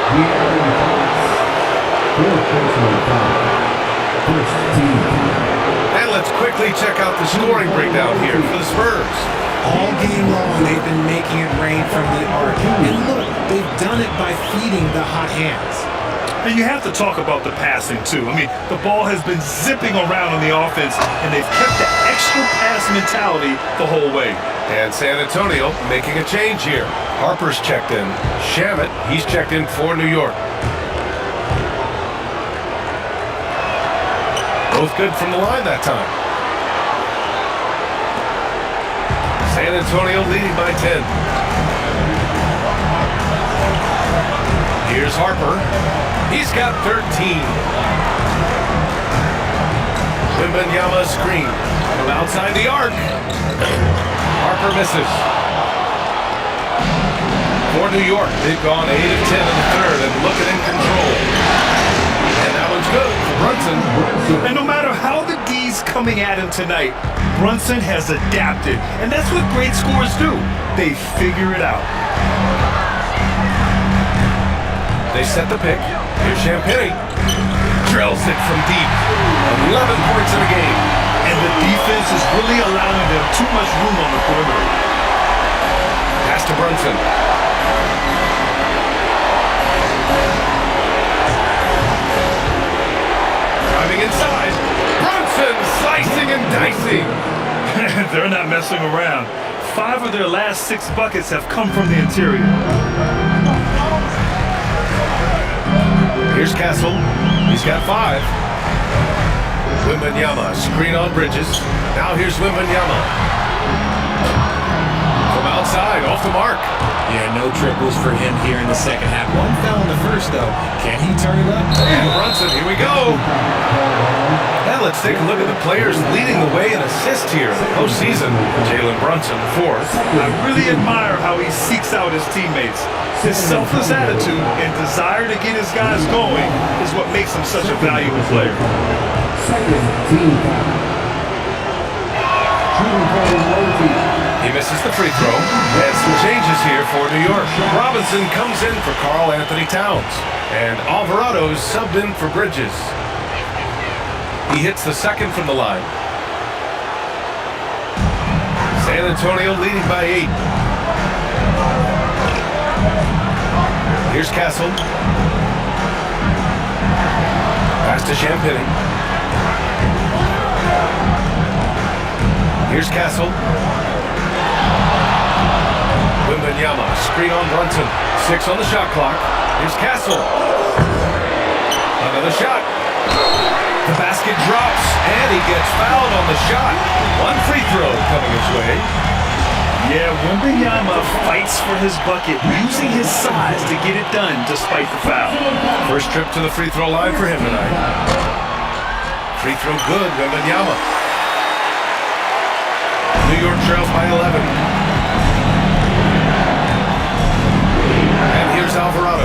And let's quickly check out the scoring breakdown here for the Spurs. All game long, they've been making it rain from the arc. And look, they've done it by feeding the hot hands. And you have to talk about the passing, too. I mean, the ball has been zipping around on the offense, and they've kept the extra pass mentality the whole way. And San Antonio making a change here. Harper's checked in. Shamet, he's checked in for New York. Both good from the line that time. San Antonio leading by 10. Here's Harper. He's got 13. Wembanyama screen from outside the arc. Harper misses. For New York, they've gone 8 of 10 in the third and looking in control. And that one's good for Brunson. And no matter how the D's coming at him tonight, Brunson has adapted. And that's what great scorers do. They figure it out. They set the pick. Here's Champagnie. Drills it from deep. 11 points in the game. And the defense is really allowing them too much room on the perimeter. Pass to Brunson. Driving inside. Brunson slicing and dicing. They're not messing around. 5 of their last 6 buckets have come from the interior. Here's Castle. He's got 5. Wembanyama, screen on Bridges. Now here's Wembanyama. From outside, off the mark. Yeah, no triples for him here in the second half. 1 foul in the first, though. Can he turn it up? And Brunson, here we go. And let's take a look at the players leading the way in assists here in the postseason. Jalen Brunson, 4th. I really admire how he seeks out his teammates. His selfless attitude and desire to get his guys going is what makes him such a valuable player. He misses the free throw. And some changes here for New York. Robinson comes in for Karl Anthony Towns. And Alvarado's subbed in for Bridges. He hits the second from the line. San Antonio leading by 8. Here's Castle. Pass to Champagnie. Here's Castle. Wembanyama, screen on Brunson. 6 on the shot clock. Here's Castle. Another shot. The basket drops, and he gets fouled on the shot. 1 free throw coming his way. Yeah, Wembanyama fights for his bucket, using his size to get it done despite the foul. First trip to the free throw line for him tonight. Free throw good, Wembanyama. New York trails by 11. And here's Alvarado.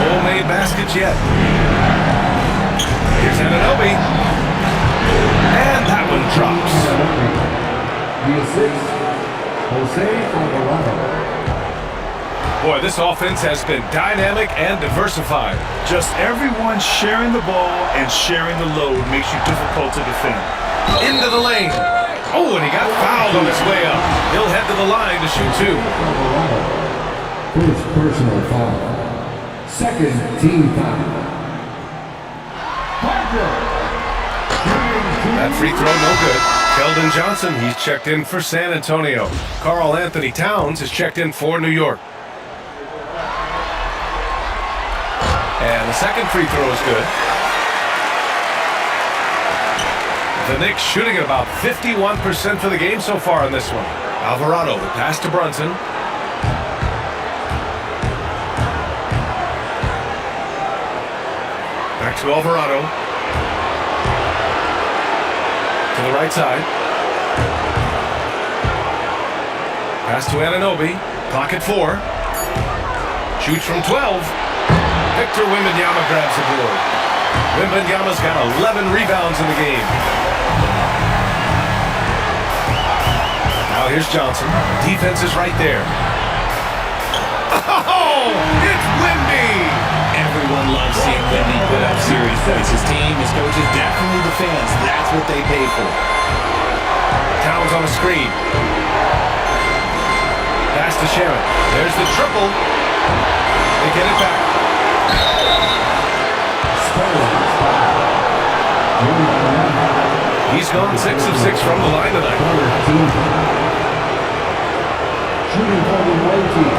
No made baskets yet. Here's Anunoby. And that one drops. Boy, this offense has been dynamic and diversified. Just everyone sharing the ball and sharing the load makes you difficult to defend. Into the lane. Oh, and he got fouled on his way up. He'll head to the line to shoot 2. First personal foul. Second team foul. That free throw, no good. Keldon Johnson, he's checked in for San Antonio. Karl Anthony Towns is checked in for New York. And the second free throw is good. The Knicks shooting at about 51% for the game so far in this one. Alvarado, the pass to Brunson. Back to Alvarado. To the right side. Pass to Anunoby. Clock at 4. Shoots from 12. Victor Wembanyama grabs the board. Wembanyama's got 11 rebounds in the game. Now here's Johnson. Defense is right there. Oh, it's Wemby! Everyone loves seeing Wemby put up serious points. His team, his coaches, definitely the fans. That's what they pay for. Towns on a screen. Pass to Sharon. There's the triple. They get it back. He's gone 6 of 6 from the line tonight. Shooting for the away team.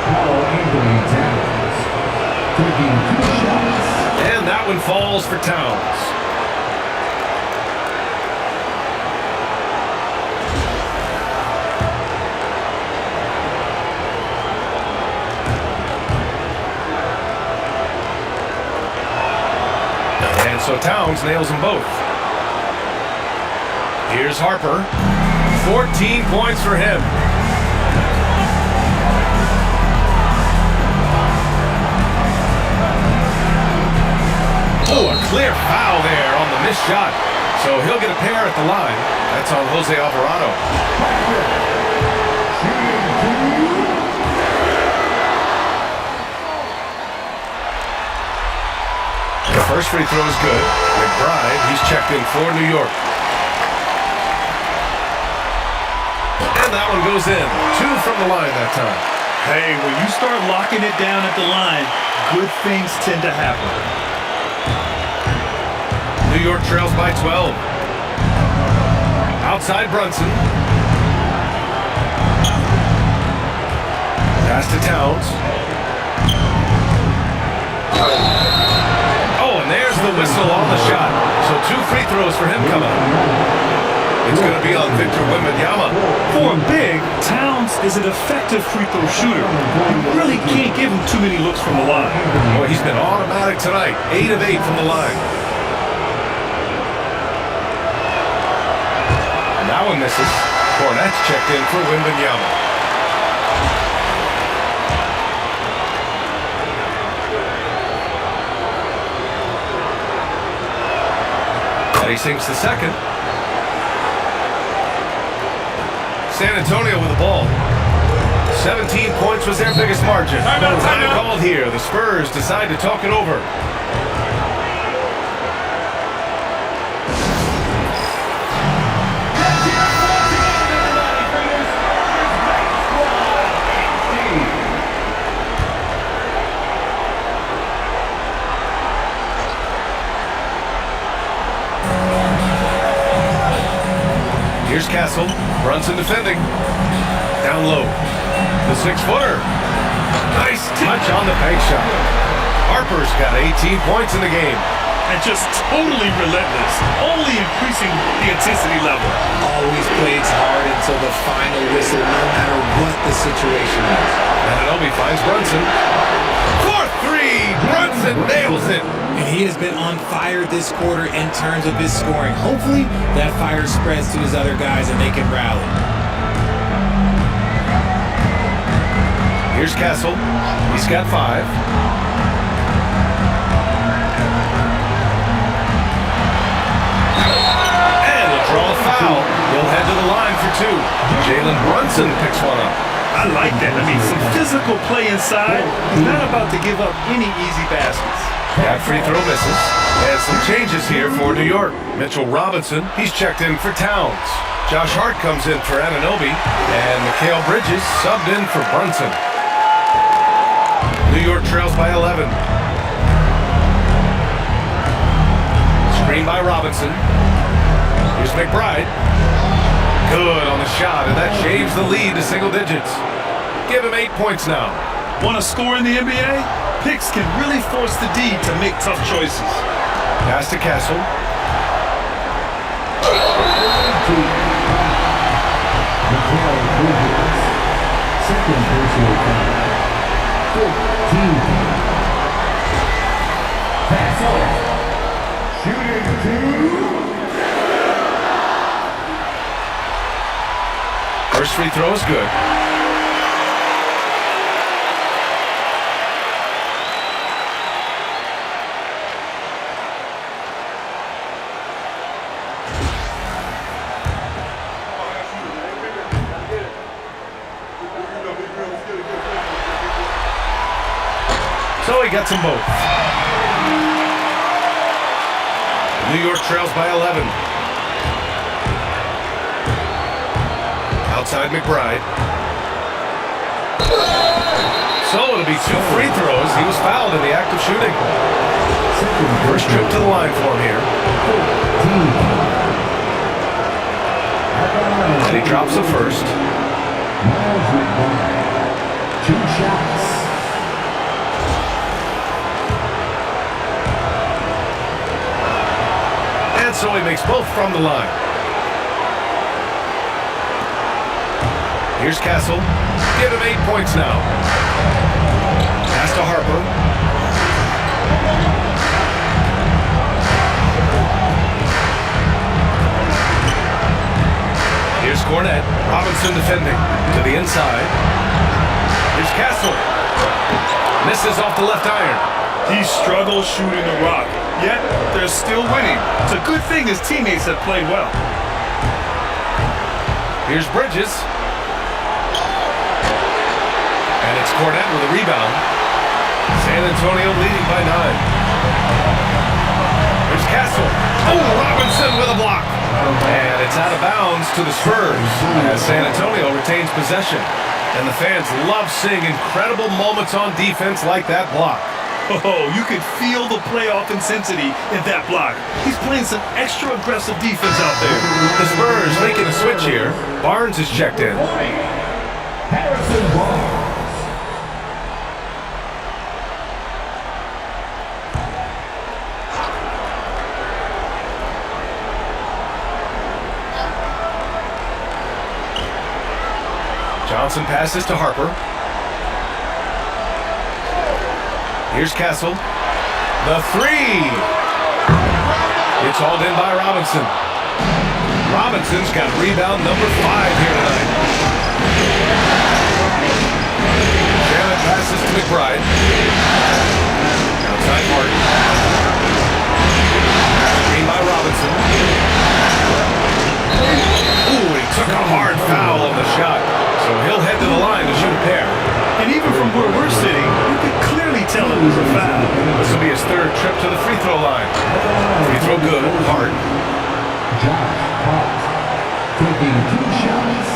Karl Anthony Towns taking 2 shots. And that one falls for Towns. And so Towns nails them both. Here's Harper. 14 points for him. Oh, a clear foul there on the missed shot. So he'll get a pair at the line. That's on Jose Alvarado. The first free throw is good. McBride, he's checked in for New York. And that one goes in. 2 from the line that time. Hey, when you start locking it down at the line, good things tend to happen. New York trails by 12. Outside Brunson. Pass to Towns. Oh, and there's the whistle on the shot. So 2 free throws for him coming up. It's going to be on Victor Wembanyama. For a big, Towns is an effective free throw shooter. You really can't give him too many looks from the line. Boy, he's been automatic tonight. 8 of 8 from the line. That one misses. Cornette's checked in for Wembanyama. And he sinks the second. San Antonio with the ball. 17 points was their biggest margin. Time called here. The Spurs decide to talk it over. Here's Castle. Brunson defending. Down low. The 6-footer. Nice touch on the bank shot. Harper's got 18 points in the game. And just totally relentless, only increasing the intensity level. Always plays hard until the final whistle, no matter what the situation is. Anunoby finds Brunson. 4-3! Brunson nails it! And he has been on fire this quarter in terms of his scoring. Hopefully, that fire spreads to his other guys and they can rally. Here's Castle. He's got 5. Draw a foul. He'll head to the line for 2. Jalen Brunson picks one up. I like that. I mean, some physical play inside. He's not about to give up any easy baskets. That free throw misses. And some changes here for New York. Mitchell Robinson, he's checked in for Towns. Josh Hart comes in for Anunoby. And Mikal Bridges subbed in for Brunson. New York trails by 11. Screen by Robinson. Here's McBride. Good on the shot, and that shaves the lead to single digits. Give him 8 points now. Want to score in the NBA? Picks can really force the D to make tough choices. Pass to Castle. Second personal foul. 14. Pass off. Shooting 2. First free throw is good. So he gets them both. New York trails by 11. Outside McBride. So it'll be 2 free throws. He was fouled in the act of shooting. First trip to the line for him here. And he drops the first. 2 shots. And so he makes both from the line. Here's Castle. Give him 8 points now. Pass to Harper. Here's Cornette. Robinson defending. To the inside. Here's Castle. Misses off the left iron. He struggles shooting the rock, yet they're still winning. It's a good thing his teammates have played well. Here's Bridges. And it's Cornette with a rebound. San Antonio leading by 9. There's Castle. Oh, Robinson with a block. And it's out of bounds to the Spurs as San Antonio retains possession. And the fans love seeing incredible moments on defense like that block. Oh, you could feel the playoff intensity in that block. He's playing some extra aggressive defense out there. The Spurs making a switch here. Barnes is checked in. Harrison Barnes. Johnson passes to Harper. Here's Castle. The 3. It's hauled in by Robinson. Robinson's got rebound number 5 here tonight. Shannon passes to McBride. Outside Martin. Screen by Robinson. Ooh, he took a hard foul on the shot. So he'll head to the line to shoot a pair. And even from where we're sitting, you can clearly tell it was a foul. This will be his 3rd trip to the free throw line. Free throw good, hard. Josh Hart taking 2 shots.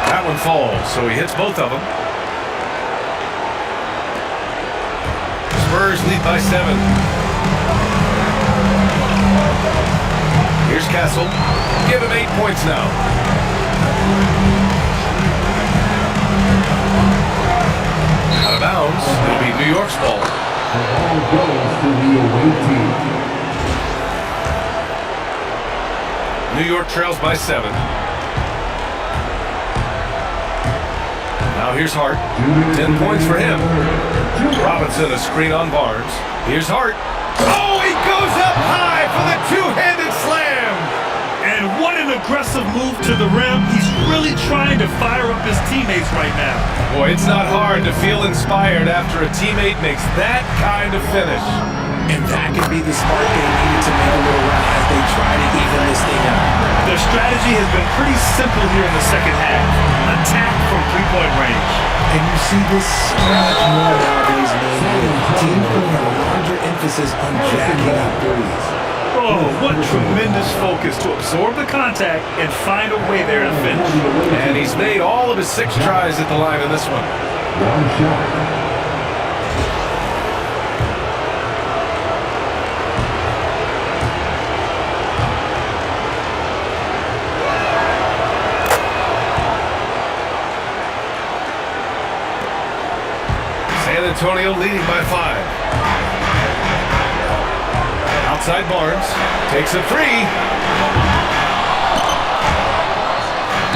That one falls, so he hits both of them. Spurs lead by 7. Here's Castle. Give him 8 points now. Out of bounds. It'll be New York's ball. The ball goes to the away team. New York trails by 7. Now here's Hart. 10 points for him. Robinson, a screen on Barnes. Here's Hart. Oh, he goes up high for the 2-handed slam. And what an aggressive move to the rim. He's really trying to fire up his teammates right now. Boy, it's not hard to feel inspired after a teammate makes that kind of finish. And that could be the spark they needed to make a little run as they try to even this thing out. The Their strategy has been pretty simple here in the second half. Attack from three-point range. And you see this so much more nowadays, man. Teams putting a larger emphasis on jacking up threes. Oh, what tremendous focus to absorb the contact and find a way there to finish. And he's made all of his 6 tries at the line in this one. One shot. San Antonio leading by 5. Outside Barnes. Takes a 3.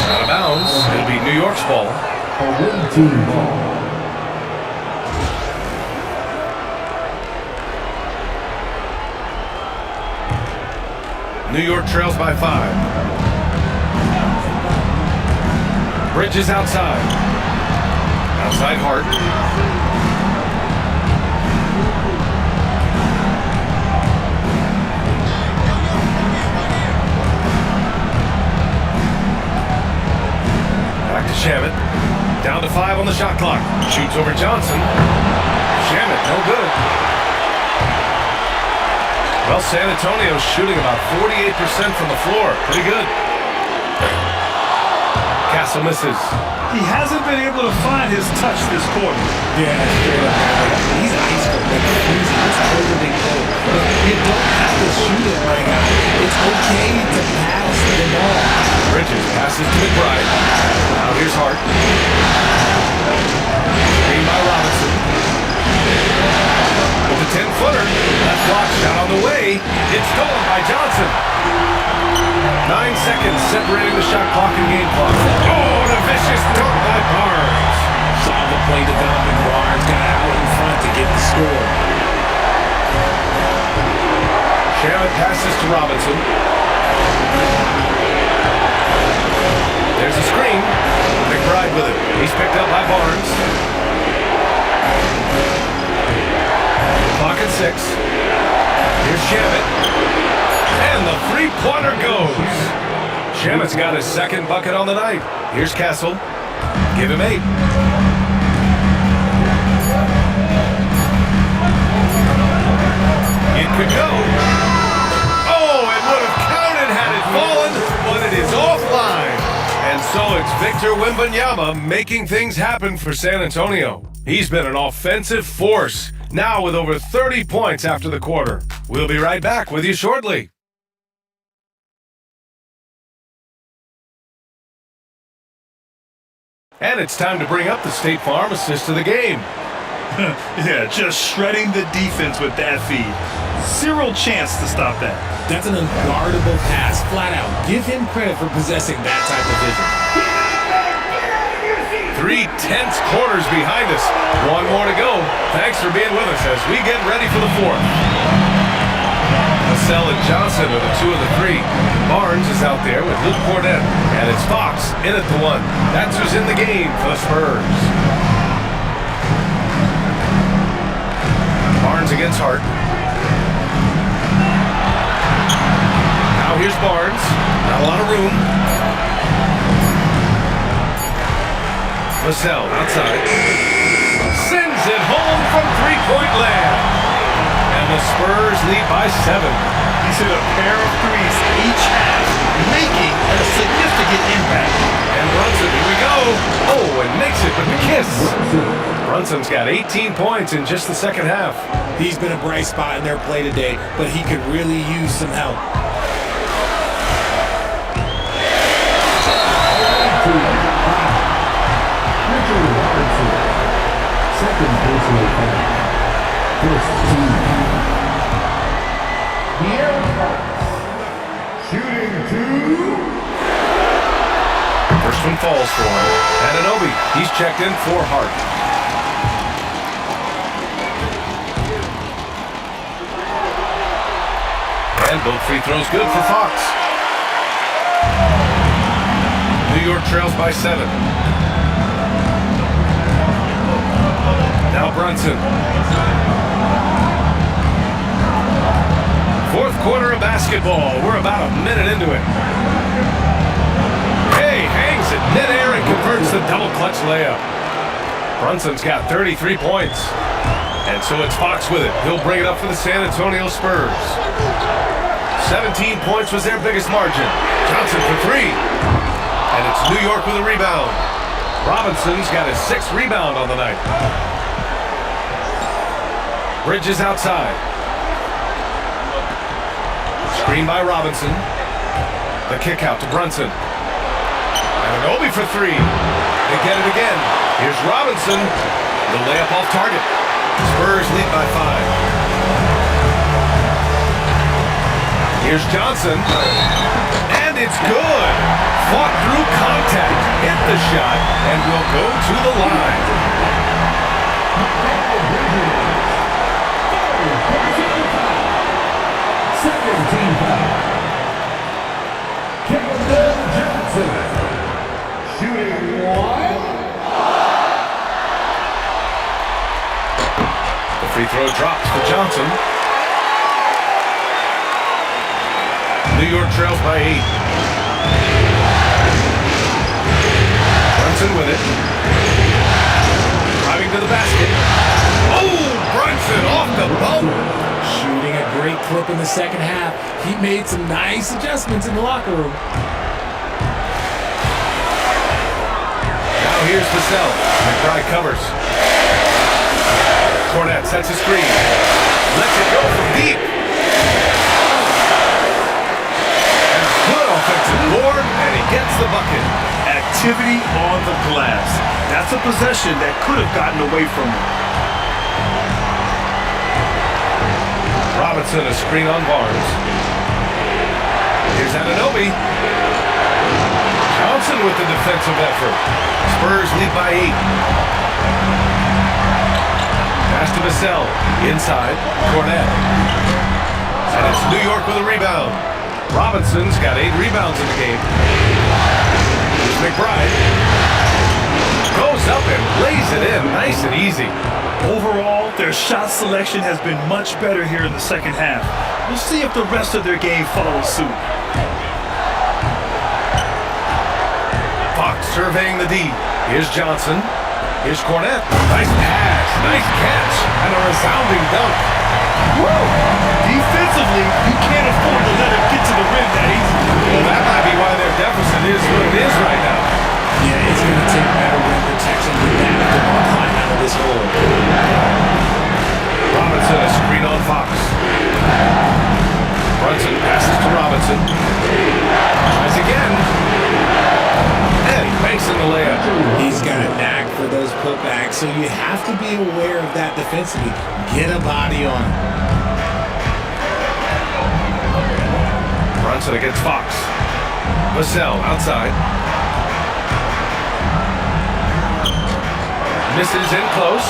Out of bounds. It'll be New York's ball. Away team ball. New York trails by 5. Bridges outside. Outside Hart. Back to Shamit. Down to 5 on the shot clock. Shoots over Johnson. Shamit, no good. Well, San Antonio's shooting about 48% from the floor. Pretty good. Castle misses. He hasn't been able to find his touch this quarter. Yeah, straight up. He's ice cold. Like, it's totally cold. But you don't have to shoot it right now. It's okay to pass the ball. Bridges passes to McBride. Now here's Hart. Screen by Robinson. With the 10-footer. Left block shot on the way. It's stolen by Johnson. 9 seconds separating the shot clock and game clock. Oh, and a vicious dunk by Barnes. Saw the play developing. Barnes got out in front to get the score. Shamit passes to Robinson. There's a screen. McBride with it. He's picked up by Barnes. Clock at 6. Here's Shamit. And the three-pointer goes. Shamit's got his second bucket on the night. Here's Castle. Give him 8. It could go. Oh, it would have counted had it fallen, but it is offline. And so it's Victor Wembanyama making things happen for San Antonio. He's been an offensive force, now with over 30 points after the quarter. We'll be right back with you shortly. And it's time to bring up the State Farm assist of the game. Yeah, just shredding the defense with that feed. Zero chance to stop that. That's an unguardable pass, flat out. Give him credit for possessing that type of vision. 3 tense quarters behind us. 1 more to go. Thanks for being with us as we get ready for the 4th. Vassell and Johnson are the 2 of the 3. Barnes is out there with Luke Cornett. And it's Fox in at the 1. That's who's in the game for the Spurs. Barnes against Hart. Now here's Barnes. Not a lot of room. Vassell outside. Sends it home from three-point land. And the Spurs lead by 7. He's hit a pair of threes each half, making a significant impact. And Brunson, here we go. Oh, and makes it with the kiss. Brunson's got 18 points in just the second half. He's been a bright spot in their play today, but he could really use some help. Second personal foul. First team. Shooting 2. First one falls for him. Anunoby, he's checked in for Hart. And both free throws good for Fox. New York trails by 7. Now Brunson. 4th quarter of basketball. We're about a minute into it. Hits the double clutch layup. Brunson's got 33 points. And so it's Fox with it. He'll bring it up for the San Antonio Spurs. 17 points was their biggest margin. Johnson for three. And it's New York with a rebound. Robinson's got his 6th rebound on the night. Bridges outside. Screen by Robinson. The kick out to Brunson. Anunoby for three. They get it again. Here's Robinson. The layup off target. Spurs lead by 5. Here's Johnson. And it's good. Fought through contact. Hit the shot. And will go to the line. Second team foul. Kevin Johnson. Shooting one. The free throw drops for Johnson. New York trails by 8. Brunson with it. Driving to the basket. Oh, Brunson off the bump. Shooting a great clip in the second half. He made some nice adjustments in the locker room. Now here's Vassell. McBride covers. Cornette sets a screen. Lets it go from deep. And good offensive board, and he gets the bucket. Activity on the glass. That's a possession that could have gotten away from him. Robinson, a screen on Barnes. Here's Anunoby. Johnson with the defensive effort. Spurs lead by 8. Pass to Vassell. Inside. Cornette. And it's New York with a rebound. Robinson's got 8 rebounds in the game. Here's McBride. Goes up and lays it in. Nice and easy. Overall, their shot selection has been much better here in the second half. We'll see if the rest of their game follows suit. Fox surveying the D. Here's Johnson. Here's Cornette. Nice pass. Nice catch. And a resounding dunk. Woo! Defensively, you can't afford to let him get to the rim that easy. Well, that might be why their deficit is what it is right now. Yeah, it's going to take better rim protection than that if they want to climb out of this hole. Robinson, a screen on Fox. Brunson passes to Robinson. Tries again. And banks in the layup. He's got a knack for those putbacks, so you have to be aware of that defensively. Get a body on him. Brunson against Fox. Vassell outside. Misses in close.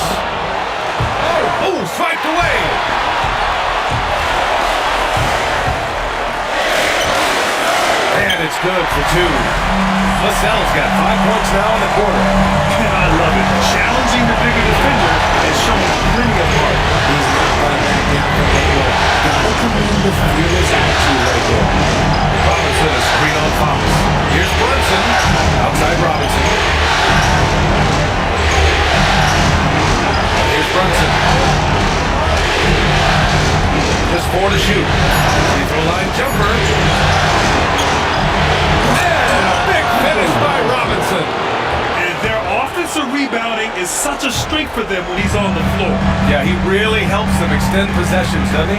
Oh, swiped away. And it's good for 2. Vassell's got 5 points now in the quarter. I love it. Challenging the bigger defender and showing plenty of heart. He's not going back down from anywhere. Gotta commend the fearless attitude right there. Robinson, a screen on Fox. Here's Brunson. Outside Robinson. Here's Brunson. Just 4 to shoot. Free throw line jumper. And a big finish by Robinson. And their offensive rebounding is such a strength for them when he's on the floor. Yeah, he really helps them extend possessions, doesn't he?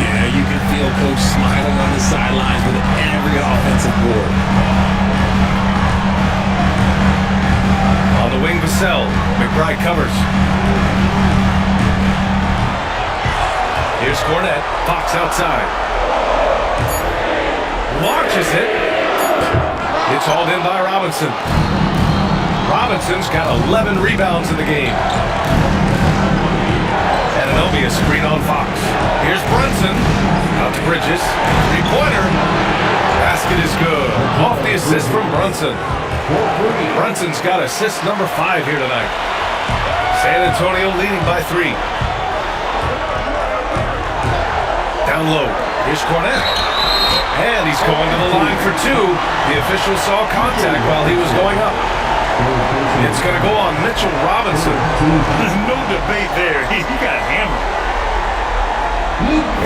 Yeah, you can feel Coach smiling on the sidelines with every offensive board. On the wing, Vassell. McBride covers. Here's Cornette. Fox outside. Launches it. It's hauled in by Robinson. Robinson's got 11 rebounds in the game. Anunoby, a screen on Fox. Here's Brunson. Out to Bridges. 3-pointer. Basket is good. Off the assist from Brunson. Brunson's got assist number 5 here tonight. San Antonio leading by 3. Down low. Here's Cornette. And he's going to the line for 2. The official saw contact while he was going up. It's going to go on Mitchell Robinson. No debate there. He got hammered.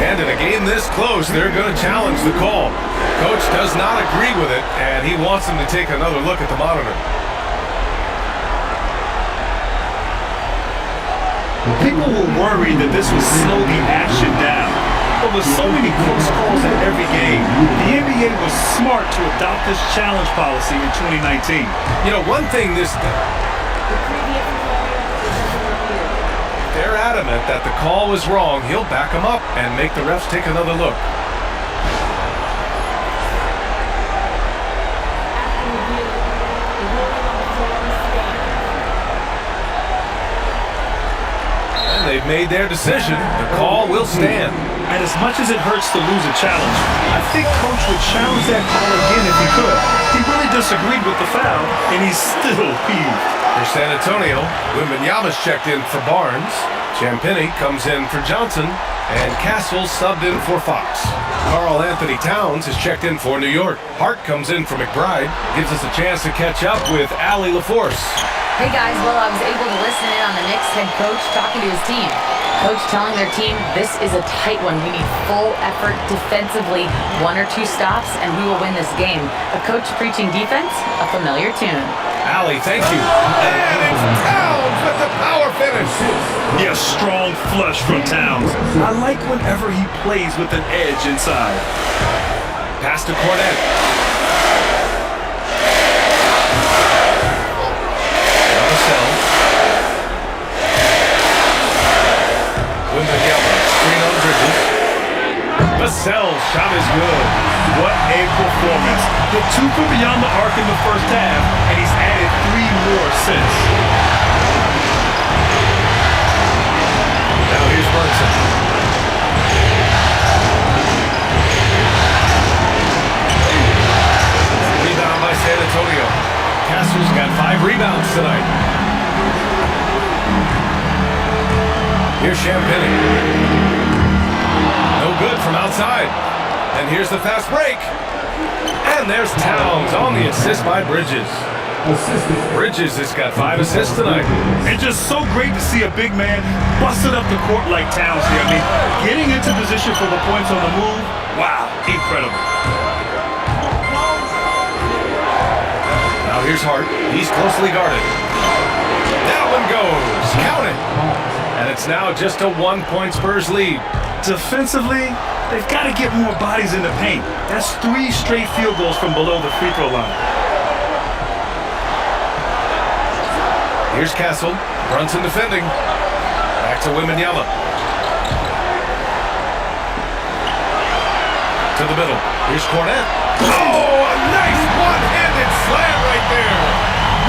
And in a game this close, they're going to challenge the call. Coach does not agree with it, and he wants them to take another look at the monitor. People were worried that this would slow the action down. But with so many close calls in every game, the NBA was smart to adopt this challenge policy in 2019. You know, one thing they're adamant that the call was wrong, he'll back them up and make the refs take another look. And they've made their decision. The call will stand. And as much as it hurts to lose a challenge, I think Coach would challenge that call again if he could. He really disagreed with the foul, and he's still peeved. For San Antonio, Wembanyama's checked in for Barnes. Champagny comes in for Johnson. And Castle subbed in for Fox. Karl Anthony Towns is checked in for New York. Hart comes in for McBride. Gives us a chance to catch up with Allie LaForce. Hey guys, well, I was able to listen in on the Knicks head coach talking to his team. Coach telling their team, this is a tight one. We need full effort defensively, 1 or 2 stops, and we will win this game. A coach preaching defense, a familiar tune. Allie, thank you. And it's Towns with the power finish. Yeah, strong flush from Towns. I like whenever he plays with an edge inside. Pass to Cornette. Vassell's shot is good. What a performance. The 2 from beyond the arc in the first half, and he's added 3 more since. Now here's Brunson. Rebound by San Antonio. Castle's got 5 rebounds tonight. Here's Champagny. No good from outside. And here's the fast break. And there's Towns on the assist by Bridges. Bridges has got 5 assists tonight. It's just so great to see a big man busting up the court like Towns here. I mean, getting into position for the points on the move, wow, incredible. Now here's Hart. He's closely guarded. That one goes. Count it. And it's now just a 1-point Spurs lead. Defensively, they've got to get more bodies in the paint. That's 3 straight field goals from below the free throw line. Here's Castle. Brunson defending. Back to Wembanyama. To the middle. Here's Cornette. Oh, a nice one-handed slam right there.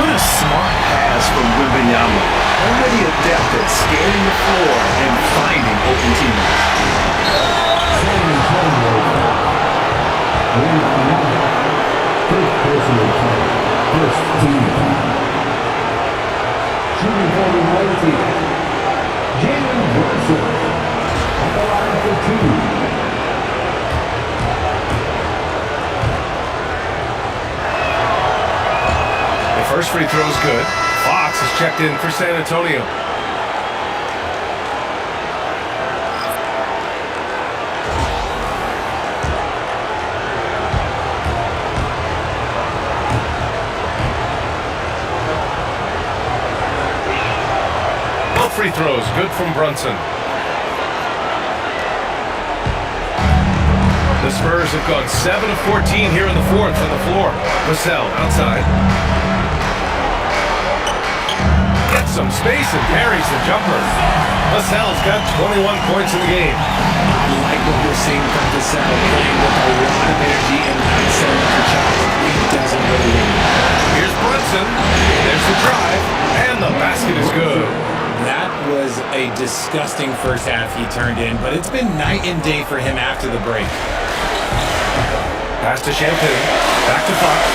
What a smart pass from Wembanyama. Already adept at scanning the floor and finding open teammates. First personal foul. First team foul. Shooting for the Mighty, Jalen Brunson at the line for 2. First free throw is good. Fox is checked in for San Antonio. Both free throws good from Brunson. The Spurs have gone 7 of 14 here in the 4th from the floor. Vassell outside. Some space and parries the jumper. Vassell's got 21 points in the game. I like what we're seeing from Vassell, playing with a lot of energy and not setting for shots. He doesn't really win. Here's Brunson. There's the drive, and the basket is good. That was a disgusting first half he turned in, but it's been night and day for him after the break. Pass to Champagny. Back to Fox.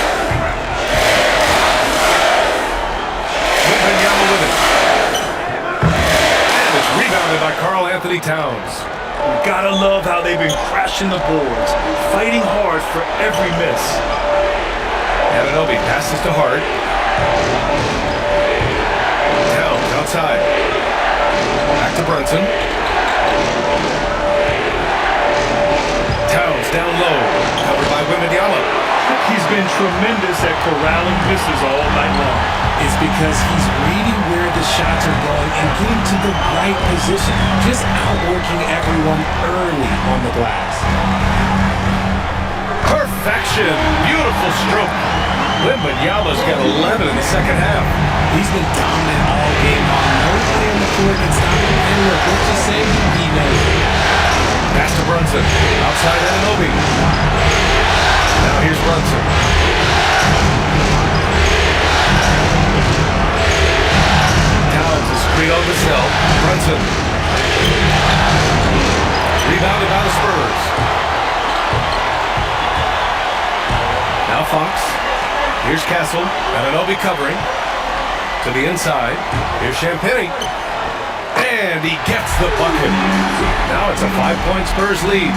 Wembanyama with it. And it's rebounded by Karl Anthony Towns. You gotta love how they've been crashing the boards, fighting hard for every miss. Anunoby passes to Hart. Towns outside. Back to Brunson. Towns down low. Covered by Wembanyama. He's been tremendous at corralling misses all night long. It's because he's reading where the shots are going and getting to the right position. Just outworking everyone early on the glass. Perfection. Beautiful stroke. Wembanyama's got 11 in the second half. He's been dominant all game long. Nobody on the court can stop him. And look, let's just say he knows it. Pass to Brunson. Outside Anunoby. Now here's Brunson. Towns is screen on Vassell. Brunson. Rebounded by the Spurs. Now Fox. Here's Castle. Anunoby covering. To the inside. Here's Champagnie. And he gets the bucket. Now it's a 5-point Spurs lead.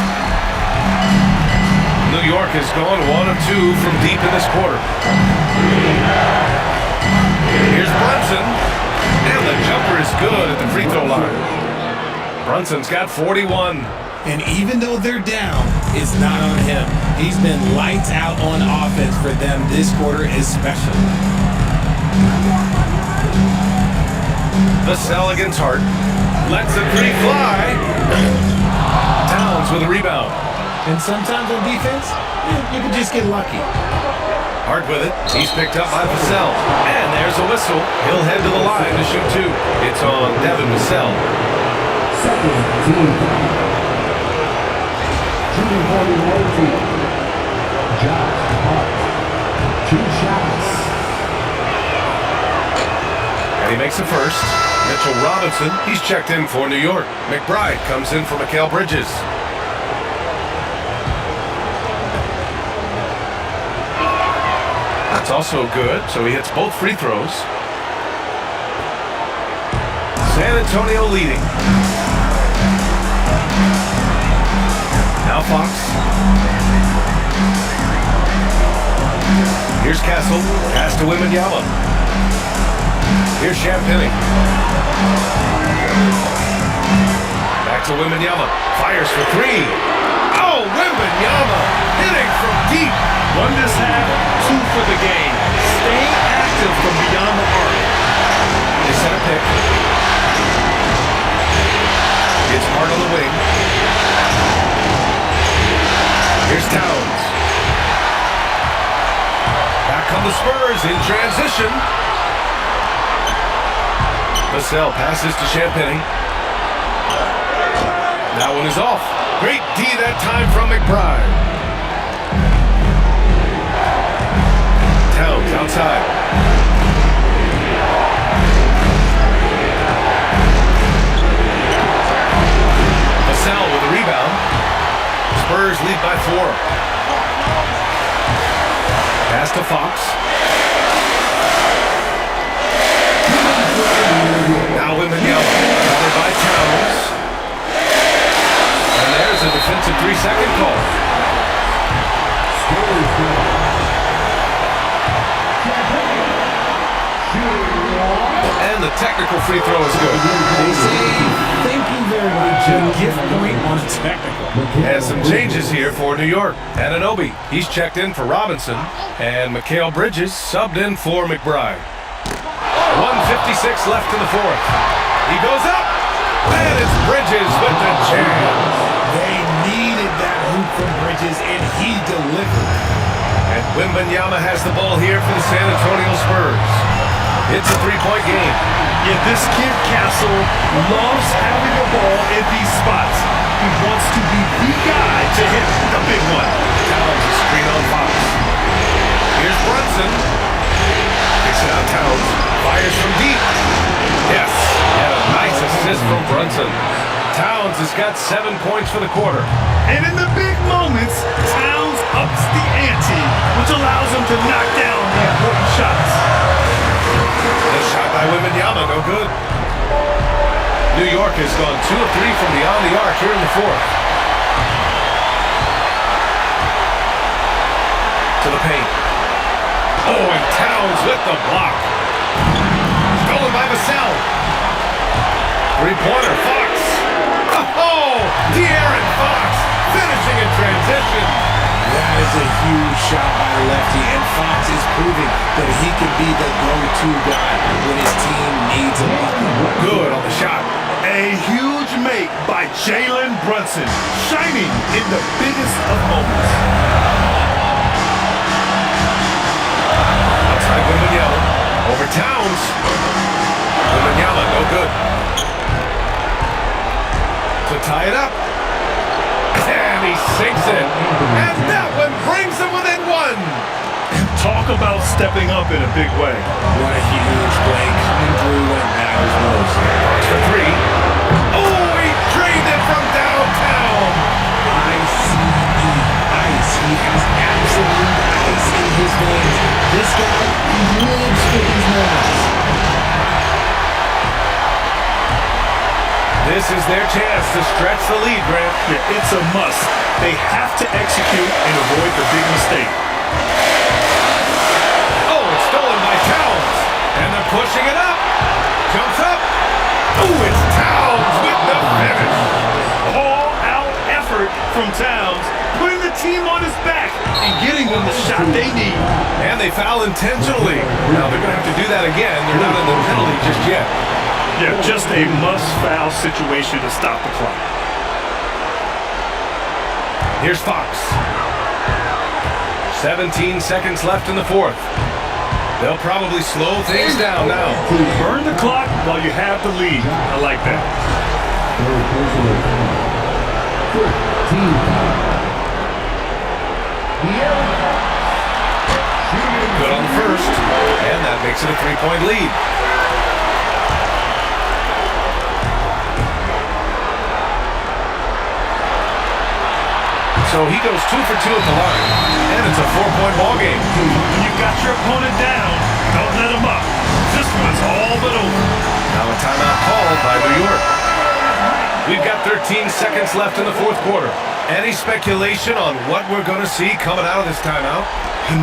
New York has gone 1 of 2 from deep in this quarter. Here's Brunson. And the jumper is good at the free throw line. Brunson's got 41. And even though they're down, it's not on him. He's been lights out on offense for them this quarter especially. Vassell against Hart. Lets the three fly. Towns with a rebound. And sometimes on defense, you can just get lucky. Hart with it. He's picked up by Vassell. And there's a whistle. He'll head to the line to shoot 2. It's on Devin Vassell. Second team. Shooting for the away team. Josh Hart. 2 shots. And he makes the first. Mitchell Robinson, he's checked in for New York. McBride comes in for Mikal Bridges. That's also good, so he hits both free throws. San Antonio leading. Now Fox. Here's Castle. Pass to Wembanyama. Here's Champagnie. Back to Wembanyama. Fires for 3. Oh, Wembanyama hitting from deep. 1 this half, 2 for the game. Stay active from beyond the arc. They set a pick. It's Hart on the wing. Here's Towns. Back come the Spurs in transition. Vassell passes to Champagnie. That one is off. Great D that time from McBride. Towns outside. Vassell with a rebound. Spurs lead by 4. Pass to Fox. Now Wembanyama, covered by Towns. And there's a defensive 3-second call. And the technical free throw is good. They say, thank you very much. A gift point on a technical. And some changes here for New York. Anunoby, he's checked in for Robinson. And Mikal Bridges subbed in for McBride. 1:56 left in the 4th. He goes up, and it's Bridges with the jam. They needed that hoop from Bridges, and he delivered. And Wembanyama has the ball here for the San Antonio Spurs. It's a 3-point game. Yeah, this kid Castle loves having the ball in these spots. He wants to be the guy to hit the big one. Towns is screen on Fox. Here's Brunson. Kicks it out Towns. Fires from deep. Yes. And a nice assist from Brunson. Towns has got 7 points for the quarter. And in the big moments, Towns ups the ante, which allows him to knock down the important shots. The shot by Wembanyama, no good. New York has gone 2 of 3 from beyond the arc here in the 4th. To the paint. Oh, and Towns with the block. Stolen by Vassell. Three-pointer, Fox. Oh, De'Aaron Fox finishing in transition. That is a huge shot by the lefty, and Fox is proving that he can be the go-to guy when his team needs him. Good on the shot. A huge make by Jalen Brunson, shining in the biggest of moments. Outside Wembanyama. Over Towns. Wembanyama, no good. To tie it up. And he sinks it. And that one brings him within one. Talk about stepping up in a big way. What a huge play coming through when it matters most. For three. Oh, he drained it from downtown. Ice. He has absolute ice in his veins. This guy lives for these moments. This is their chance to stretch the lead, Grant. Yeah, it's a must. They have to execute and avoid the big mistake. Oh, it's stolen by Towns. And they're pushing it up. Jumps up. Oh, it's Towns with the finish. All-out effort from Towns, putting the team on his back and getting them the shot they need. And they foul intentionally. Now they're going to have to do that again. They're not in the penalty just yet. Yeah, just a must-foul situation to stop the clock. Here's Fox. 17 seconds left in the fourth. They'll probably slow things down now. Burn the clock while you have the lead. I like that. Good on the first. And that makes it a three-point lead. So he goes 2 for 2 at the line, and it's a 4-point ball game. When you've got your opponent down, don't let him up. This one's all but over. Now a timeout called by New York. We've got 13 seconds left in the fourth quarter. Any speculation on what we're going to see coming out of this timeout?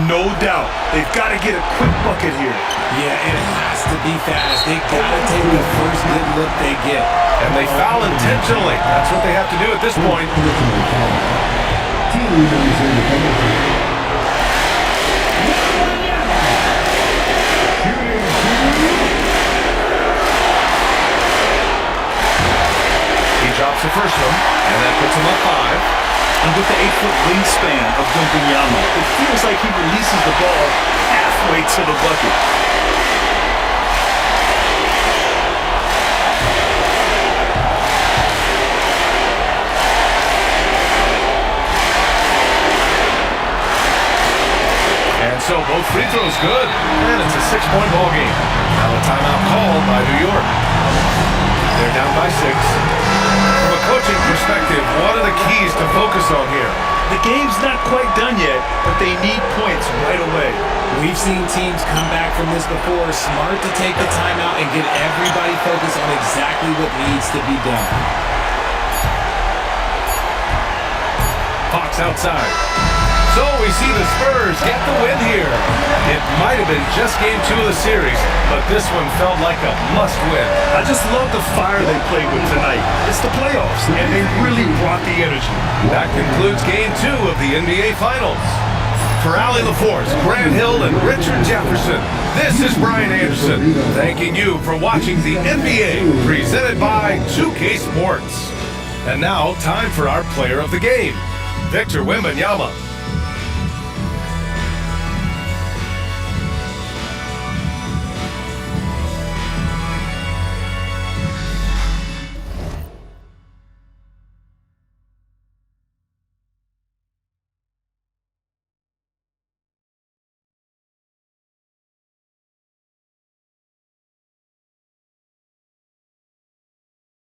No doubt. They've got to get a quick bucket here. Yeah, it has to be fast. They got to take the first good look they get. And they foul intentionally. That's what they have to do at this point. He drops the first one, and that puts him up 5. And with the 8-foot wingspan of Wembanyama, it feels like he releases the ball halfway to the bucket. And so both free throws good, and it's a 6-point ball game. Now a timeout called by New York. They're down by 6. From a coaching perspective, what are the keys to focus on here? The game's not quite done yet, but they need points right away. We've seen teams come back from this before. Smart to take the timeout and get everybody focused on exactly what needs to be done. Fox outside. So we see the Spurs get the win here. It might have been just game 2 of the series, but this one felt like a must-win. I just love the fire they played with tonight. It's the playoffs, and they really brought the energy. That concludes game 2 of the NBA Finals. For Allie LaForce, Grant Hill, and Richard Jefferson, this is Brian Anderson, thanking you for watching the NBA, presented by 2K Sports. And now, time for our player of the game, Victor Wembanyama.